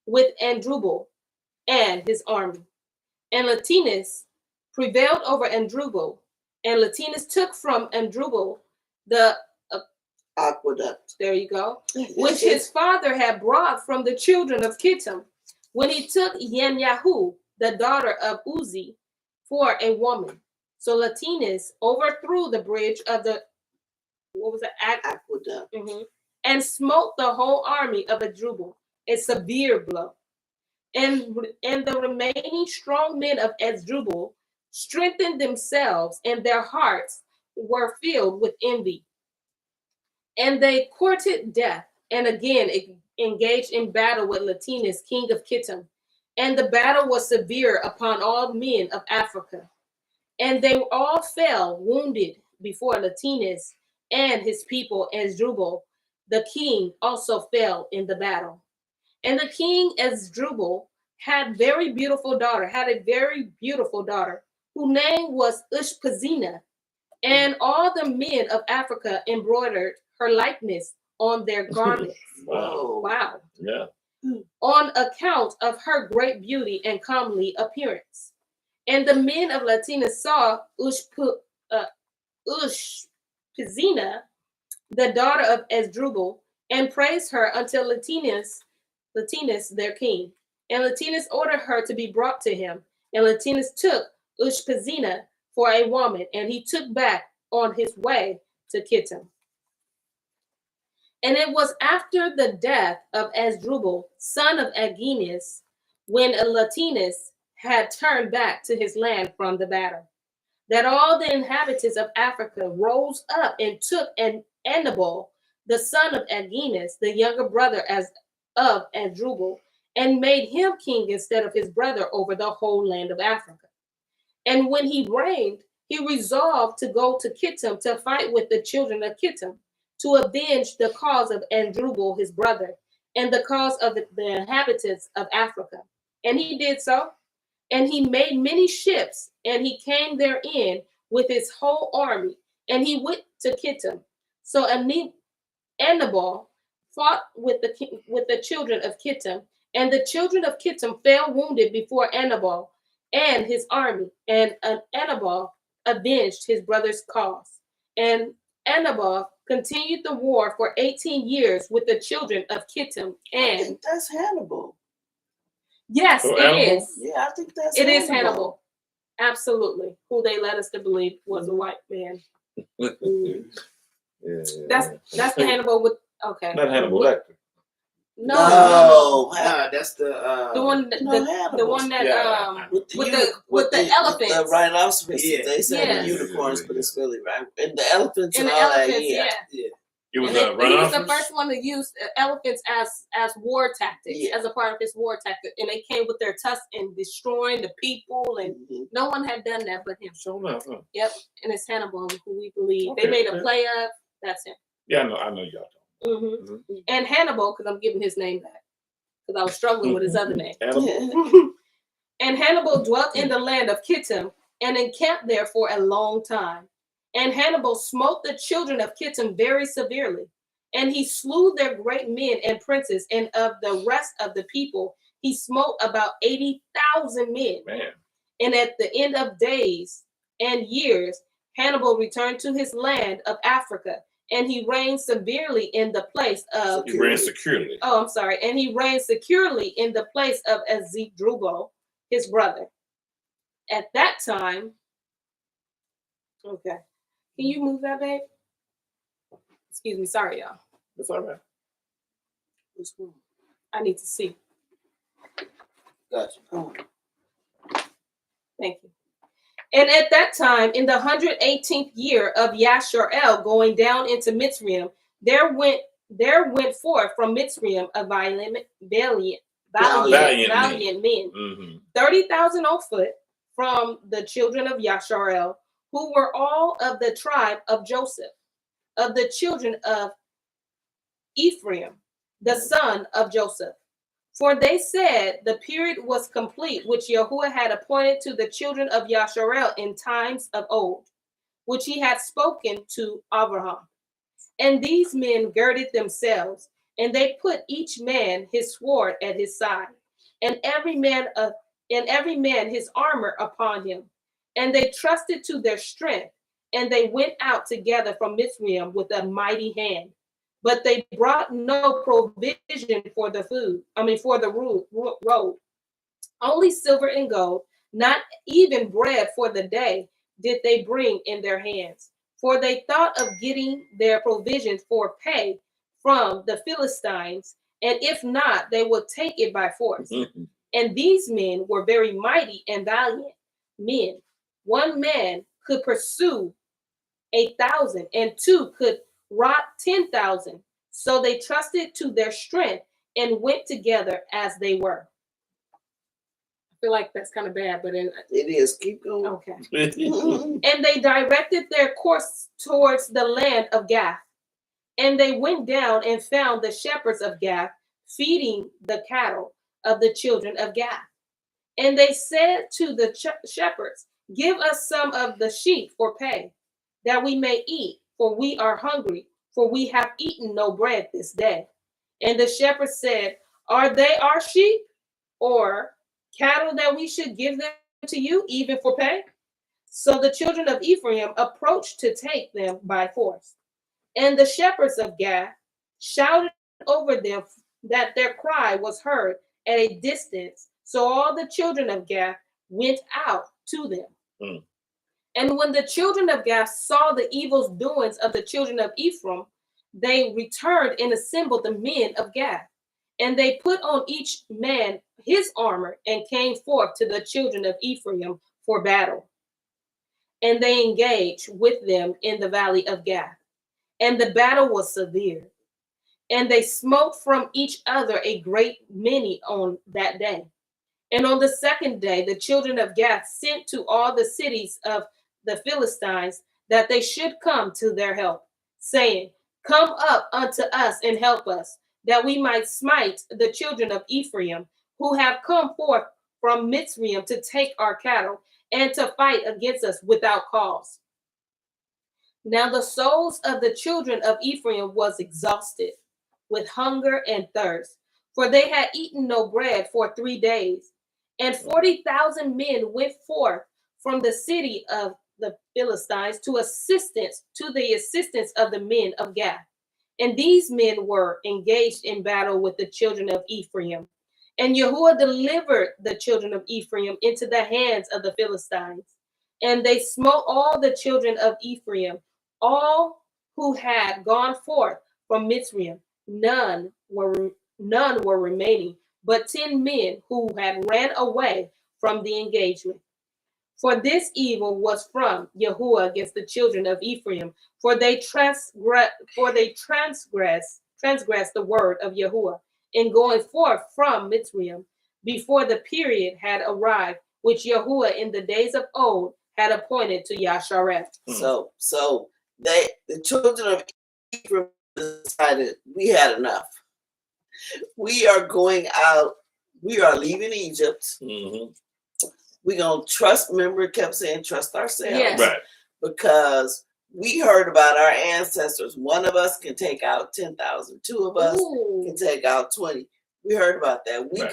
S1: with Andrubal and his army. And Latinus prevailed over Andrubal, and Latinus took from Andrubal the
S2: aqueduct.
S1: there you go, which his father had brought from the children of Kittim, when he took Yenyahu, the daughter of Uzi, for a woman. So Latinus overthrew the bridge of the
S2: Aqueduct.
S1: And smote the whole army of Asdrubal, a severe blow. And the remaining strong men of Asdrubal strengthened themselves, and their hearts were filled with envy. And they courted death, and again engaged in battle with Latinus, king of Kittim. And the battle was severe upon all men of Africa. And they all fell wounded before Latinus and his people. Asdrubal, the king, also fell in the battle. And the king Asdrubal had a very beautiful daughter, whose name was Ushpezena. And all the men of Africa embroidered her likeness on their garments. Wow.
S3: Yeah.
S1: On account of her great beauty and comely appearance. And the men of Latinus saw Ushpezena, the daughter of Asdrubal, and praised her until Latinus their king. And Latinus ordered her to be brought to him. And Latinus took Ushpezena for a woman, and he took back on his way to Kittim. And it was after the death of Asdrubal, son of Agenius, when Latinus had turned back to his land from the battle, that all the inhabitants of Africa rose up and took Anibal, the son of Agenius, the younger brother of Asdrubal, and made him king instead of his brother over the whole land of Africa. And when he reigned, he resolved to go to Kittim to fight with the children of Kittim, to avenge the cause of Asdrubal his brother, and the cause of the inhabitants of Africa. And he did so. And he made many ships, and he came therein with his whole army, and he went to Kittim. So Anibal fought with the children of Kittim, and the children of Kittim fell wounded before Anibal and his army, and Anibal avenged his brother's cause. And Anibal continued the war for 18 years with the children of Kittim. And
S2: I think that's Hannibal.
S1: Yes,
S3: So
S1: it
S3: Hannibal?
S1: is.
S2: Yeah, I think that's
S1: It is Hannibal. Absolutely. Who they led us to believe was a white man. That's the Hannibal with
S3: Not Hannibal Lecter.
S1: No,
S2: that's the
S1: one that with the elephants,
S2: the rhinoceros.
S4: Yeah.
S2: They say
S1: Yes.
S2: unicorns, but it's really right. And the elephants
S1: and
S2: and
S1: the
S2: all that.
S1: elephants.
S2: Yeah.
S3: It was
S1: And he was the
S3: rhinoceros.
S1: first one to use elephants as war tactics, as a part of his war tactic, and they came with their tusks and destroying the people, and no one had done that but him.
S3: Sure enough, huh?
S1: Yep, and it's Hannibal who we believe.
S3: Okay,
S1: they made a play of. That's him.
S3: Yeah, I know y'all.
S1: And Hannibal, because I'm giving his name back, because I was struggling with his other name. And Hannibal dwelt in the land of Kittim and encamped there for a long time. And Hannibal smote the children of Kittim very severely. And he slew their great men and princes, and of the rest of the people, he smote about 80,000 men.
S3: Man.
S1: And at the end of days and years, Hannibal returned to his land of Africa, and he reigned severely in the place of...
S3: He reigned securely.
S1: Oh, I'm sorry. And he reigned securely in the place of Asdrubal, his brother. At that time... Okay. Can you move that, babe? Excuse me. Sorry, y'all.
S3: It's all right.
S1: I need to see.
S2: Gotcha.
S1: Thank you. And at that time, in the 118th year of Jasher going down into Mitzrayim, there went forth from Mitzrayim a valiant men, 30,000 on foot from the children of Jasher, who were all of the tribe of Joseph, of the children of Ephraim, the son of Joseph. For they said the period was complete, which Yahuwah had appointed to the children of Yasharel in times of old, which he had spoken to Abraham. And these men girded themselves, and they put each man his sword at his side, and every man his armor upon him. And they trusted to their strength And they went out together from Mitzrayim with a mighty hand. But they brought no provision for the for the road. Only silver and gold, not even bread for the day, did they bring in their hands. For they thought of getting their provisions for pay from the Philistines, and if not, they would take it by force.
S3: Mm-hmm.
S1: And these men were very mighty and valiant men. One man could pursue 8,000, and two could rout 10,000. So they trusted to their strength and went together as they were. I feel like that's kind of bad, but
S2: it is. Keep going.
S1: Okay. And they directed their course towards the land of Gath. And they went down and found the shepherds of Gath feeding the cattle of the children of Gath. And they said to the shepherds, "Give us some of the sheep for pay, that we may eat, for we are hungry, for we have eaten no bread this day." And the shepherds said, "Are they our sheep or cattle that we should give them to you, even for pay?" So the children of Ephraim approached to take them by force. And the shepherds of Gath shouted over them that their cry was heard at a distance. So all the children of Gath went out to them.
S3: Mm.
S1: And when the children of Gath saw the evil doings of the children of Ephraim, they returned and assembled the men of Gath. And they put on each man his armor and came forth to the children of Ephraim for battle. And they engaged with them in the valley of Gath. And the battle was severe. And they smote from each other a great many on that day. And on the second day, the children of Gath sent to all the cities of the Philistines that they should come to their help, saying, "Come up unto us and help us, that we might smite the children of Ephraim, who have come forth from Mitzrayim to take our cattle and to fight against us without cause." Now the souls of the children of Ephraim was exhausted with hunger and thirst, for they had eaten no bread for 3 days. And 40,000 men went forth from the city of the Philistines to the assistance of the men of Gath. And these men were engaged in battle with the children of Ephraim. And Yahuwah delivered the children of Ephraim into the hands of the Philistines. And they smote all the children of Ephraim, all who had gone forth from Mitzrayim. None were remaining, but 10 men who had ran away from the engagement. For this evil was from Yahuwah against the children of Ephraim, for they transgressed the word of Yahuwah in going forth from Mitzrayim before the period had arrived, which Yahuwah in the days of old had appointed to Jasher.
S2: So the children of Ephraim decided we had enough. We are going out. We are leaving Egypt.
S3: Mm-hmm.
S2: We're going to trust. Remember, it kept saying trust ourselves.
S1: Yes.
S3: Right.
S2: Because we heard about our ancestors. One of us can take out 10,000. Two of us can take out 20. We heard about that. We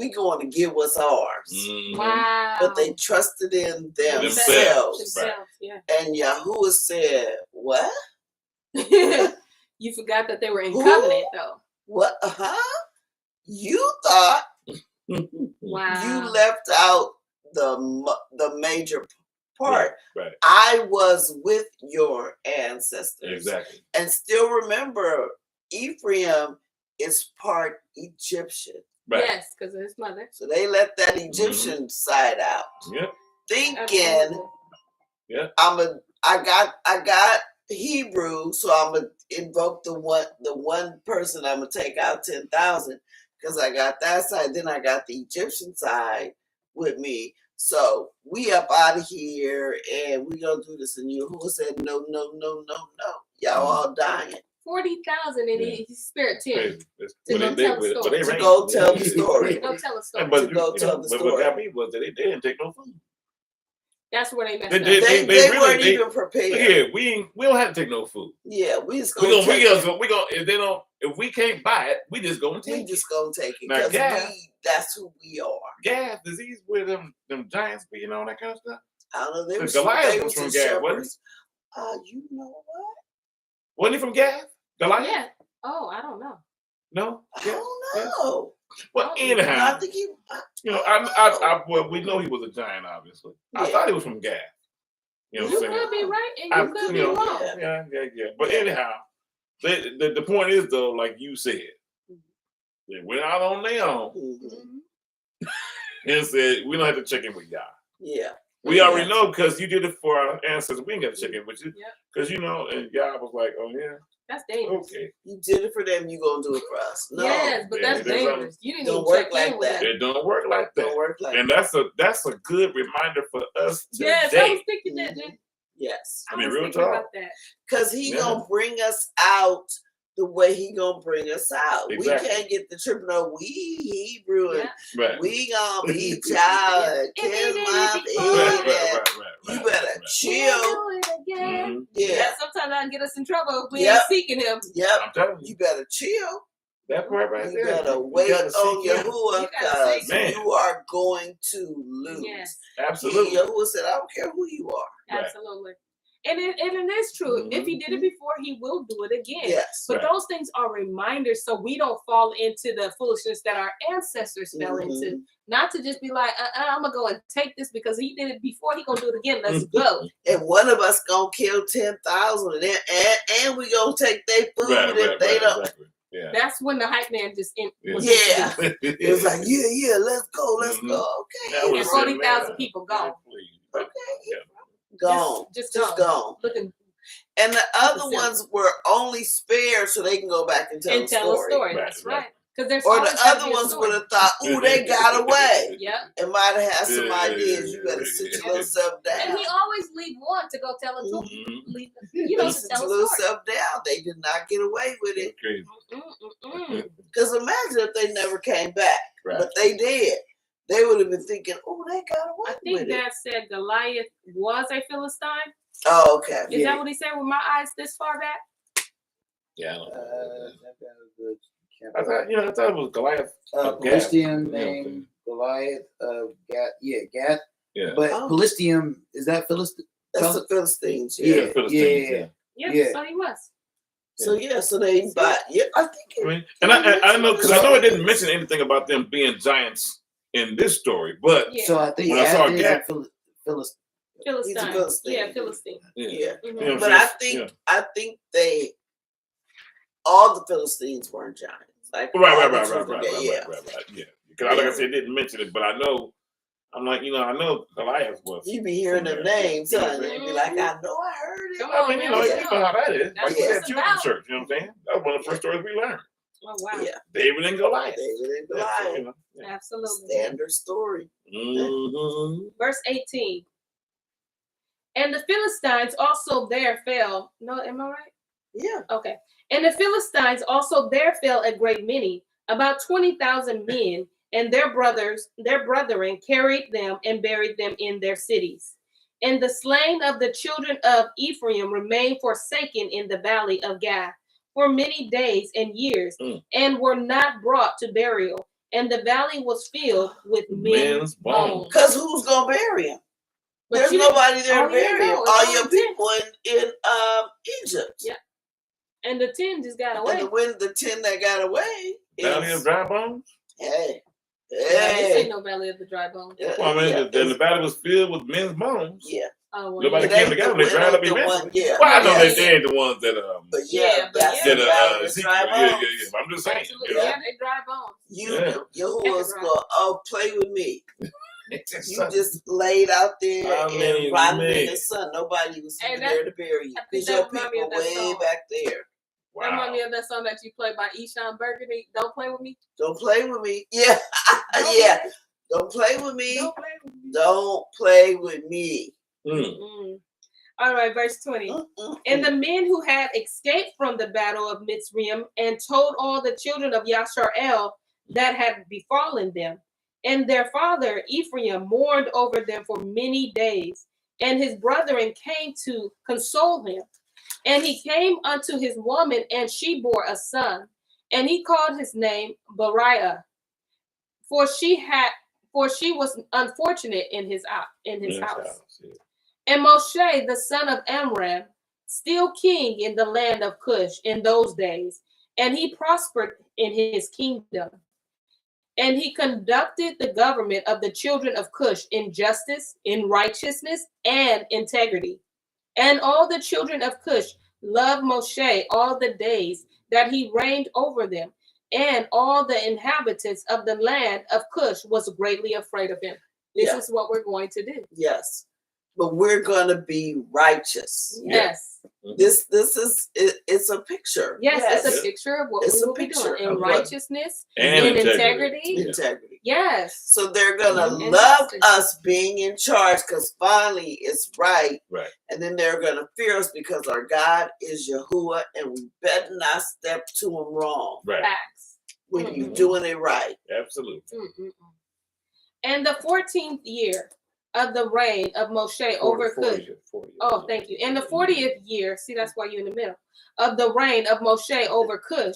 S2: going to give what's ours.
S3: Mm-hmm.
S1: Wow.
S2: But they trusted in themselves.
S3: Right.
S1: Yeah.
S2: And Yahuwah said, "What?
S1: You forgot that they were in covenant, though.
S2: What? You thought
S1: Wow.
S2: you left out the major part.
S3: Right.
S2: I was with your ancestors."
S3: Exactly.
S2: And still remember, Ephraim is part Egyptian.
S3: Right.
S1: Yes, because of his mother.
S2: So they let that Egyptian side out.
S3: Yep.
S2: Thinking,
S1: Absolutely.
S3: Yeah.
S2: I got Hebrew, so I'm gonna invoke the one person. I'm gonna take out 10,000 because I got that side. Then I got the Egyptian side with me. So we up out of here, and we gonna do this. And Yahuwah said, "No, no, no, no, no. Y'all all dying."
S1: 40,000 and he spared 10.
S3: To
S1: go tell the story.
S2: To go tell the story.
S1: Go tell a story.
S3: But
S2: go tell the story.
S3: what got me was that they didn't take no food.
S1: That's where they messed up.
S2: They
S3: really-
S2: weren't even prepared.
S3: Yeah, we don't have to take no food.
S2: Yeah, we just
S3: We
S2: gonna
S3: gonna if we can't buy it, we just gonna take
S2: we
S3: it.
S2: just gonna take it
S3: Now,
S2: because that's who we are.
S3: Gath disease where them giants be and all that kind of stuff.
S2: I don't know. They
S3: The
S2: were
S3: Goliath
S2: they
S3: was
S2: were
S3: from
S2: some
S3: Gath, wasn't
S2: shepherds. You know what?
S3: Wasn't he from Gath? Goliath?
S1: Yeah. Oh, I don't know.
S3: No.
S2: I don't know.
S3: Well,
S1: I
S3: anyhow,
S2: think he.
S3: well, we know he was a giant, obviously. I
S2: Yeah.
S3: thought he was from Gath. You know
S1: You
S3: what I'm saying?
S1: could be right and you could be wrong.
S3: Yeah. But anyhow, the point is though, like you said, they went out on their own and said, we don't have to check in with y'all.
S2: Yeah.
S3: We already know because you did it for our ancestors. We ain't got to check in with you.
S1: Yeah.
S3: Because and y'all was like, oh yeah.
S1: That's dangerous.
S3: Okay.
S2: You did it for them, you gonna do it for us. No.
S1: Yes, but that's dangerous. You didn't even
S2: work
S1: check
S2: like
S1: in with
S2: that.
S3: It don't work like that.
S2: Don't work like
S3: and
S2: that.
S3: that's a good reminder for us today.
S1: Yes, I was thinking that.
S2: Yes.
S3: I mean,
S1: was
S3: real
S1: thinking
S3: talk.
S1: about that.
S2: Because he gonna bring us out the way he gonna bring us out.
S3: Exactly.
S2: We can't get the tripping on we Hebrew and
S3: Right.
S2: we gonna be child. Kiss my baby. You better chill.
S1: Do it again.
S2: Yeah.
S1: Sometimes I can get us in trouble if we ain't seeking him.
S2: Yep.
S3: I'm telling you.
S2: You better chill.
S3: That part right
S2: You
S3: there.
S2: better wait on Yahuwah because
S3: Man.
S2: you are going to lose.
S1: Yes.
S3: Absolutely.
S2: Yahuwah said, I don't care who you are.
S3: Right.
S1: Absolutely. And it is true. If he did it before, he will do it again.
S2: Yes.
S1: But those things are reminders so we don't fall into the foolishness that our ancestors fell into. Not to just be like, I'm going to go and take this because he did it before, he going to do it again. Let's go.
S2: And one of us going to kill 10,000 and we going to take their food if they don't.
S3: Exactly. Yeah.
S1: That's when the hype man just was
S2: It was like, yeah, let's go. Okay.
S1: And 40,000 people gone.
S2: Okay. Gone. Just gone.
S1: Looking.
S2: And the other ones were only spared so they can go back and tell a story.
S1: That's right. Because there's
S2: or the other ones would have thought, ooh, they got away.
S1: Yeah.
S2: And might have had some ideas. You better sit your little self down.
S1: And he always leave one to go tell a story.
S2: Sit your little self down. They did not get away with it. Because imagine if they never came back. Right. But they did. They would have been thinking, oh, they got away with it.
S1: I think Dad said Goliath was a Philistine.
S2: Oh, okay.
S1: Is that what he said with my eyes this far back?
S3: Yeah. I thought it was Goliath.
S4: Philistine named Goliath of Gath. Yeah, Gath.
S3: Yeah.
S4: But Philistine, is that Philistine?
S2: That's the Philistines.
S4: Yeah.
S1: Yeah, so he was.
S2: So they bought. Yeah, I think.
S3: I mean, and I know because I know it didn't mention anything about them being giants in this story, but
S4: so I think
S3: when I saw Gath,
S1: Philistine. Yeah, Philistine.
S2: Yeah.
S1: Mm-hmm.
S2: But I think all the Philistines weren't giants. Like
S3: right. Yeah. Because like I said, didn't mention it, but I know. I'm like, I know Goliath was.
S2: You be hearing them names, son, and be like, I know I heard it.
S1: Come on,
S3: you know how that is. Like you said, children's church. You know what I'm saying? That was one of the first stories we learned.
S1: Oh wow.
S2: Yeah.
S3: David and Goliath.
S1: Absolutely.
S2: Standard story.
S3: Mm-hmm.
S1: Verse 18. And the Philistines also there fell. No, am I right?
S2: Yeah.
S1: Okay. And the Philistines also there fell a great many, about 20,000 men, and their brethren carried them and buried them in their cities. And the slain of the children of Ephraim remained forsaken in the valley of Gath for many days and years, and were not brought to burial. And the valley was filled with men's bones.
S2: Because who's gonna bury them? There's nobody there to bury them. All your people in Egypt.
S1: Yeah. And the 10 just got away.
S2: And the 10 that got away.
S3: Valley of dry bones?
S2: Hey.
S1: This ain't no valley of the dry bones.
S3: Well, I mean, then the valley was filled with men's bones.
S2: Yeah.
S1: Oh,
S3: nobody came together. They dried up eventually.
S2: Yeah.
S3: Well, I know they ain't the ones that
S2: But that's the valley of dry bones.
S3: Yeah. I'm just saying.
S1: Absolutely. Yeah, they dry bones.
S2: Yahuwah's going, play with me. You just laid out there and rotted in the sun. Nobody was even there to bury you. Because your people way back there.
S1: Wow. That reminds me of that song that you played by Eshawn Burgundy. Don't play with me.
S2: Don't play with me. Yeah. Don't play with me. Don't play with me.
S1: All right, verse 20. And the men who had escaped from the battle of Mitzrayim and told all the children of Jasher that had befallen them. And their father Ephraim mourned over them for many days. And his brethren came to console him. And he came unto his woman, and she bore a son. And he called his name Beriah, for she was unfortunate in his house. And Moshe, the son of Amram, still king in the land of Cush in those days, and he prospered in his kingdom. And he conducted the government of the children of Cush in justice, in righteousness, and integrity. And all the children of Cush loved Moshe all the days that he reigned over them. And all the inhabitants of the land of Cush was greatly afraid of him. This is what we're going to do.
S2: Yes. But we're going to be righteous.
S1: Yes.
S2: This is it's a picture.
S1: Yes, it's a picture of what we will be doing in righteousness and in integrity. Yes.
S2: So they're gonna love us being in charge because finally it's right.
S3: Right.
S2: And then they're gonna fear us because our God is Yahuwah and we better not step to him wrong.
S3: Right.
S1: Facts.
S2: When you're doing it right.
S3: Absolutely.
S1: And the 14th year of the reign of Moshe over Cush. Oh, thank you. In the 40th year, see, that's why you're in the middle, of the reign of Moshe over Cush,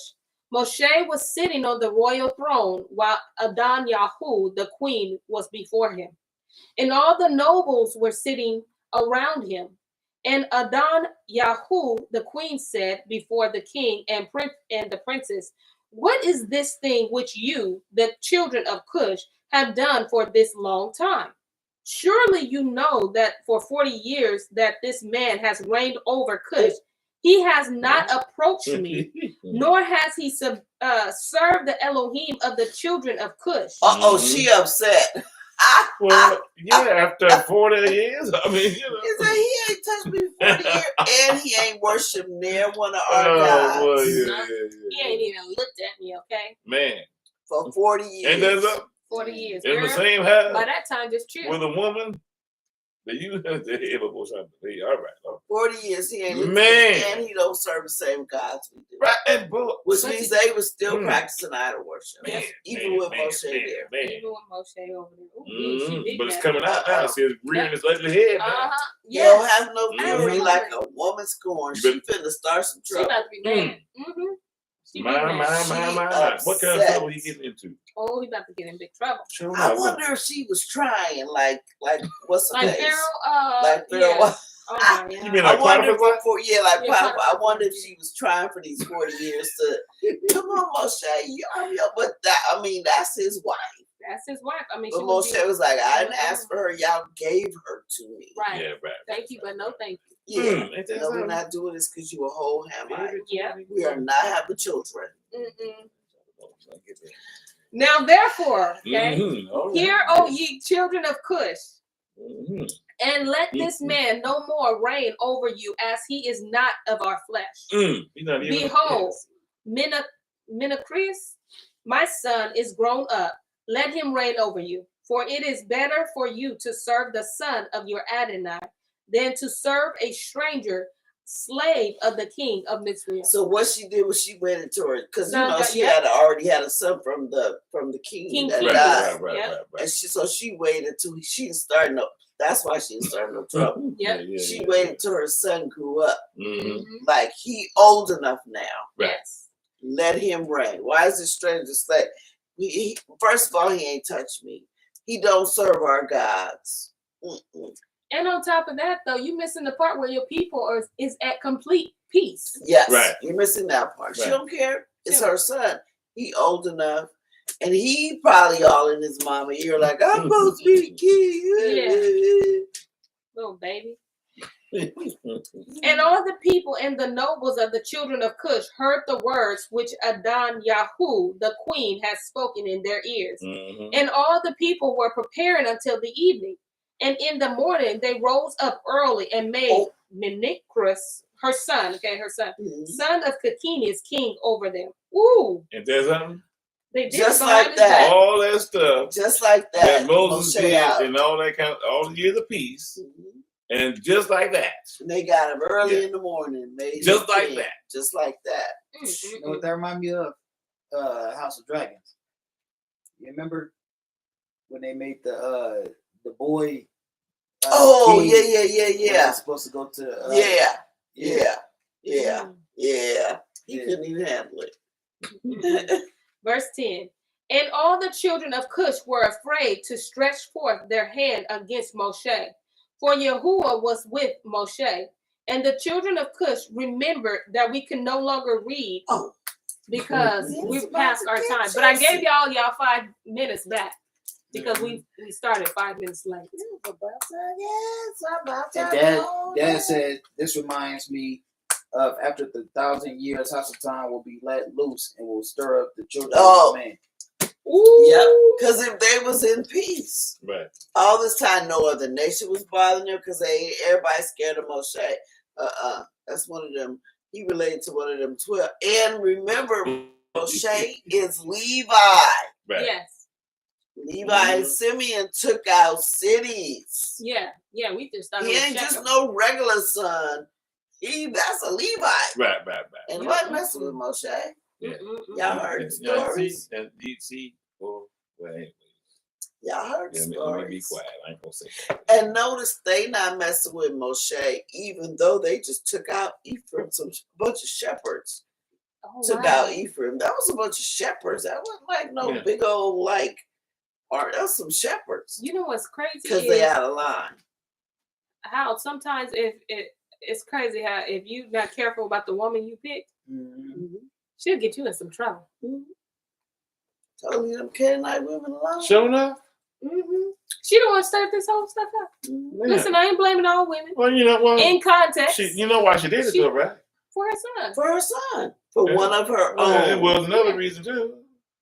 S1: Moshe was sitting on the royal throne while Adon-Yahu, the queen, was before him. And all the nobles were sitting around him. And Adon-Yahu, the queen, said before the king and the princess, "What is this thing which you, the children of Cush, have done for this long time? Surely you know that for 40 years that this man has reigned over Cush, he has not approached me, nor has he served the Elohim of the children of Cush."
S2: She upset.
S3: Well, after 40 years, I mean,
S2: He said he ain't touched me 40 years, and he ain't worshipped near one of our gods.
S3: Well,
S1: He ain't even looked at me, okay?
S3: Man.
S2: For 40 years.
S3: And there's a
S1: 40 years.
S3: In the same house.
S1: By that time, just chill.
S3: With a woman. You have to all right.
S2: 40 years he ain't looked and he don't serve the same gods we do.
S3: Right, and
S2: which means they were still practicing idol worship. Even with Moshe there.
S1: Even with Moshe over there.
S3: But it's coming out now. See, it's rearing its ugly head now.
S2: You don't have no fury like a woman scorned. She finna start some trouble.
S1: She about to be mad.
S3: My. What kind of trouble he getting into?
S1: Oh, he about to get in big trouble.
S2: I wonder if she was trying, like what's her name?
S1: Pharaoh,
S2: like Pharaoh.
S1: Oh,
S3: you mean like Potiphar?
S2: Potiphar. I wonder if she was trying for these 40 years to come on, Moshe. But that's his wife.
S1: That's his wife. I mean,
S2: but Moshe was like, I didn't ask for her. Y'all gave her to me.
S1: Right.
S3: Yeah, right.
S1: Thank you, but no thank you.
S2: Yeah. No, we're not doing this because you a whole Hamite.
S1: Yeah.
S2: We are not having children.
S1: Now, therefore, hear, O ye children of Cush, and let this man no more reign over you, as he is not of our flesh. Behold, Menacreus, my son, is grown up. Let him reign over you. For it is better for you to serve the son of your Adonai than to serve a stranger, slave of the king of Mitzrayim.
S2: So what she did was she waited to her, because she had already had a son from the king that died.
S3: Right.
S2: And she waited till she started up. That's why she didn't start no trouble. She waited till her son grew up. Like he old enough now.
S1: Yes.
S2: Let him reign. Why is this stranger slave? First of all, he ain't touched me. He don't serve our gods.
S1: And on top of that, though, you missing the part where your people is at complete peace.
S2: Yes, you're missing that part.
S3: Right.
S2: She don't care. It's her son. He old enough, and he probably all in his mama ear like, I'm supposed to be the kid.
S1: Little baby. And all the people and the nobles of the children of Cush heard the words which Adon-Yahu, the queen, had spoken in their ears. And all the people were preparing until the evening. And in the morning, they rose up early and made Menacreus, her son, son of Kakenius, king over them. Ooh.
S3: And there's something?
S1: They did
S2: just like that.
S3: All that stuff.
S2: Just like that.
S3: That Moses did and all that all the years of peace. And just like that.
S2: And they got him early in the morning.
S3: Just like that.
S2: Just like that.
S4: You know what that reminds me of? House of Dragons. You remember when they made the boy?
S2: Yeah.
S4: Supposed to go to.
S2: He couldn't even handle it.
S1: Verse 10. And all the children of Cush were afraid to stretch forth their hand against Moshe. For Yahuwah was with Moshe, And the children of Cush remembered that we can no longer read because we've passed our time. But I gave y'all 5 minutes back because we started 5 minutes late.
S4: And Dad said, this reminds me of after the 1,000 years, House of Time will be let loose and will stir up the children of man.
S2: Yep, because if they was in peace,
S3: right,
S2: all this time no other nation was bothering them because everybody scared of Moshe. That's one of them. He related to one of them 12. And remember, Moshe is Levi.
S3: right.
S1: Yes.
S2: Levi and Simeon took out cities.
S1: Yeah, we just started.
S2: He ain't just no regular son. That's a Levite.
S3: Right.
S2: And what messing with Moshe?
S3: Yeah.
S2: Y'all heard stories.
S3: Wait.
S2: Y'all heard stories.
S3: Let me be quiet. I ain't gonna say that.
S2: And notice they not messing with Moshe, even though they just took out Ephraim. A bunch of shepherds took out Ephraim. That was a bunch of shepherds. That wasn't like no big old or that's some shepherds.
S1: You know what's crazy?
S2: Because they out of line.
S1: How sometimes it's crazy how if you're not careful about the woman you pick, she'll get you in some trouble.
S2: Totally them Canaanite women alone.
S3: Sure enough.
S1: She don't want to start this whole stuff up. Listen, I ain't blaming all women.
S3: Well, you know what?
S1: In context.
S3: You know why she did it though, right?
S1: For her son.
S2: For her son. For one of her own.
S3: It was another reason too.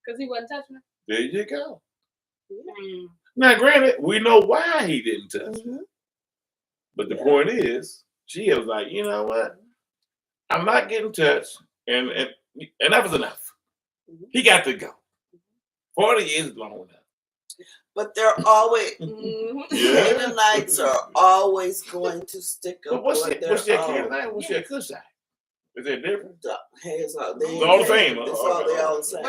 S1: Because he wasn't touching her.
S3: There you go. Now, granted, we know why he didn't touch her. But the point is, she was like, you know what? I'm not getting touched. And that was enough. He got to go. 40 years is long enough.
S2: But they're always Canaanites are always going to stick up
S3: what's
S2: for
S3: she
S2: their
S3: a
S2: own.
S3: Canaanite? What's she a Cushite? Is that different?
S2: It's all
S3: the same.
S2: They all the same.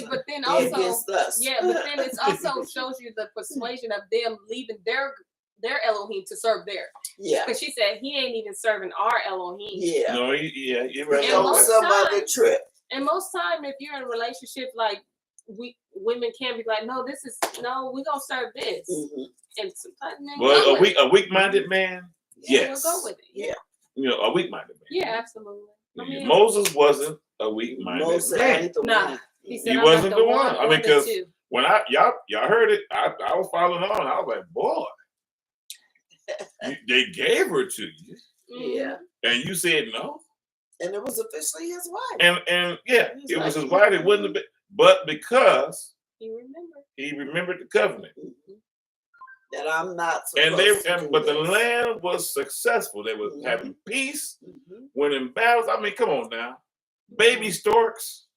S1: But then also
S2: against us.
S1: but then it also shows you the persuasion of them leaving their Elohim to serve theirs. Yeah. Because she said he ain't even serving our Elohim.
S2: Yeah.
S3: No, you're right.
S2: On some other trip.
S1: And most time, if you're in a relationship, women can be like, no, we gonna serve this. And sometimes men
S3: a weak-minded man, yes.
S1: We'll go with it.
S2: Yeah.
S3: You know, a weak-minded man.
S1: Yeah, absolutely. I mean,
S3: Moses wasn't a weak-minded man.
S1: Nah. He
S3: wasn't the one. I mean, because when y'all heard it, I was following on. I was like, boy, they gave her to you.
S2: Yeah.
S3: And you said no.
S2: And it was officially his wife.
S3: And it was his wife. It wouldn't have been, but because he remembered the covenant.
S2: That I'm not supposed
S3: but the land was successful. They were having peace, winning battles. I mean, come on now. Baby storks.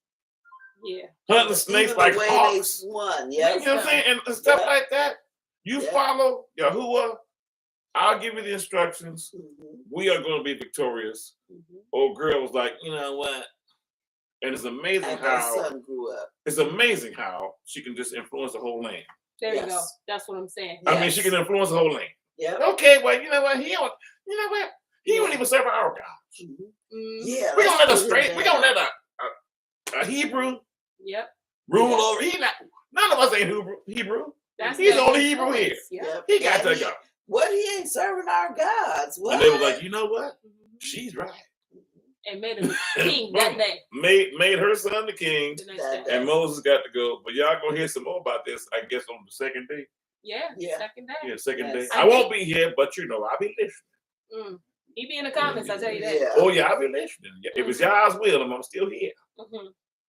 S1: Yeah.
S3: Hunting snakes like hawks.
S2: They won,
S3: you know what I'm saying? And stuff like that. You follow Yahuwah, I'll give you the instructions. We are going to be victorious. Old girl was like, you know what? And it's amazing how
S2: son grew up.
S3: It's amazing how she can just influence the whole land.
S1: There you go. That's what I'm saying.
S3: I mean, she can influence the whole land.
S2: Yeah.
S3: Okay, well, you know what? He don't even serve our God.
S2: Yeah.
S3: We don't let a straight. We don't let a Hebrew. Rule over. None of us ain't Hebrew. He's the only Hebrew here. He got to go.
S2: What? He ain't serving our gods. What?
S3: And they were like, you know what? She's right.
S1: And made him king that day.
S3: Made her son the king. And Moses got to go. But y'all gonna hear some more about this, I guess, on the second day.
S1: Second day.
S3: Yeah, second day. I won't be here, but I'll be listening.
S1: He be in the comments, I tell you that.
S2: Yeah.
S3: Oh yeah, I'll be listening. If it's y'all's will, I'm still here.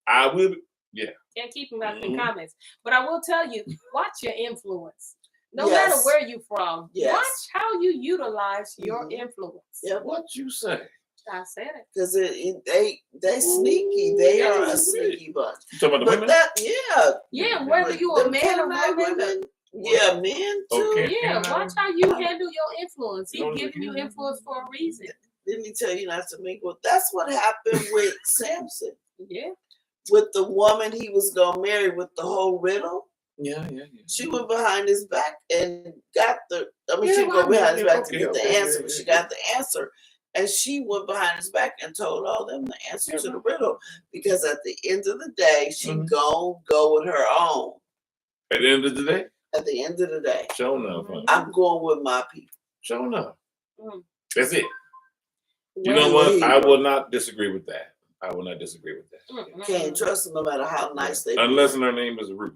S3: I will be,
S1: Can't keep him out in the comments. But I will tell you, watch your influence. No matter where you from, watch how you utilize your influence.
S2: Yeah,
S3: what you say?
S1: I said it.
S2: Because they sneaky. They are a sneaky bunch.
S3: You talking about the women?
S1: Yeah, whether you a man or woman.
S2: Yeah, men too.
S3: Okay.
S1: Yeah, watch how you handle your influence. He's giving you influence for a reason.
S2: Let me tell you not to mingle. That's what happened with Samson.
S1: Yeah.
S2: With the woman he was gonna marry with the whole riddle.
S3: Yeah.
S2: She went behind his back and got the. I mean, she went behind his back to get the answer, but she got the answer. And she went behind his back and told all them the answer to the riddle. Because at the end of the day, she gonna go with her own.
S3: At the end of the day?
S2: At the end of the day.
S3: Show enough.
S2: I'm going with my people.
S3: Show enough. That's it. You know what? I will not disagree with that. I will not disagree with that.
S2: Can't trust them no matter how nice they
S3: unless her name is Ruth.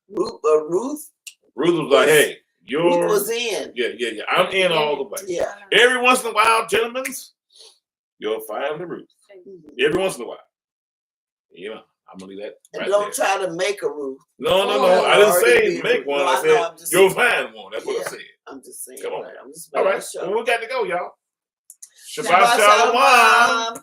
S2: Ruth
S3: was like, hey,
S2: Ruth was in.
S3: Yeah. I'm in all the way.
S2: Yeah.
S3: Every once in a while, gentlemen, you'll find the Ruth. Every once in a while. You know, I'm gonna leave that.
S2: And don't try to make a Ruth.
S3: No. I didn't say make one. I said you'll find one. That's what I said.
S2: I'm just saying.
S3: Come on.
S2: I'm just
S3: all right. Well, we got to go, y'all. Shabbat Shalom.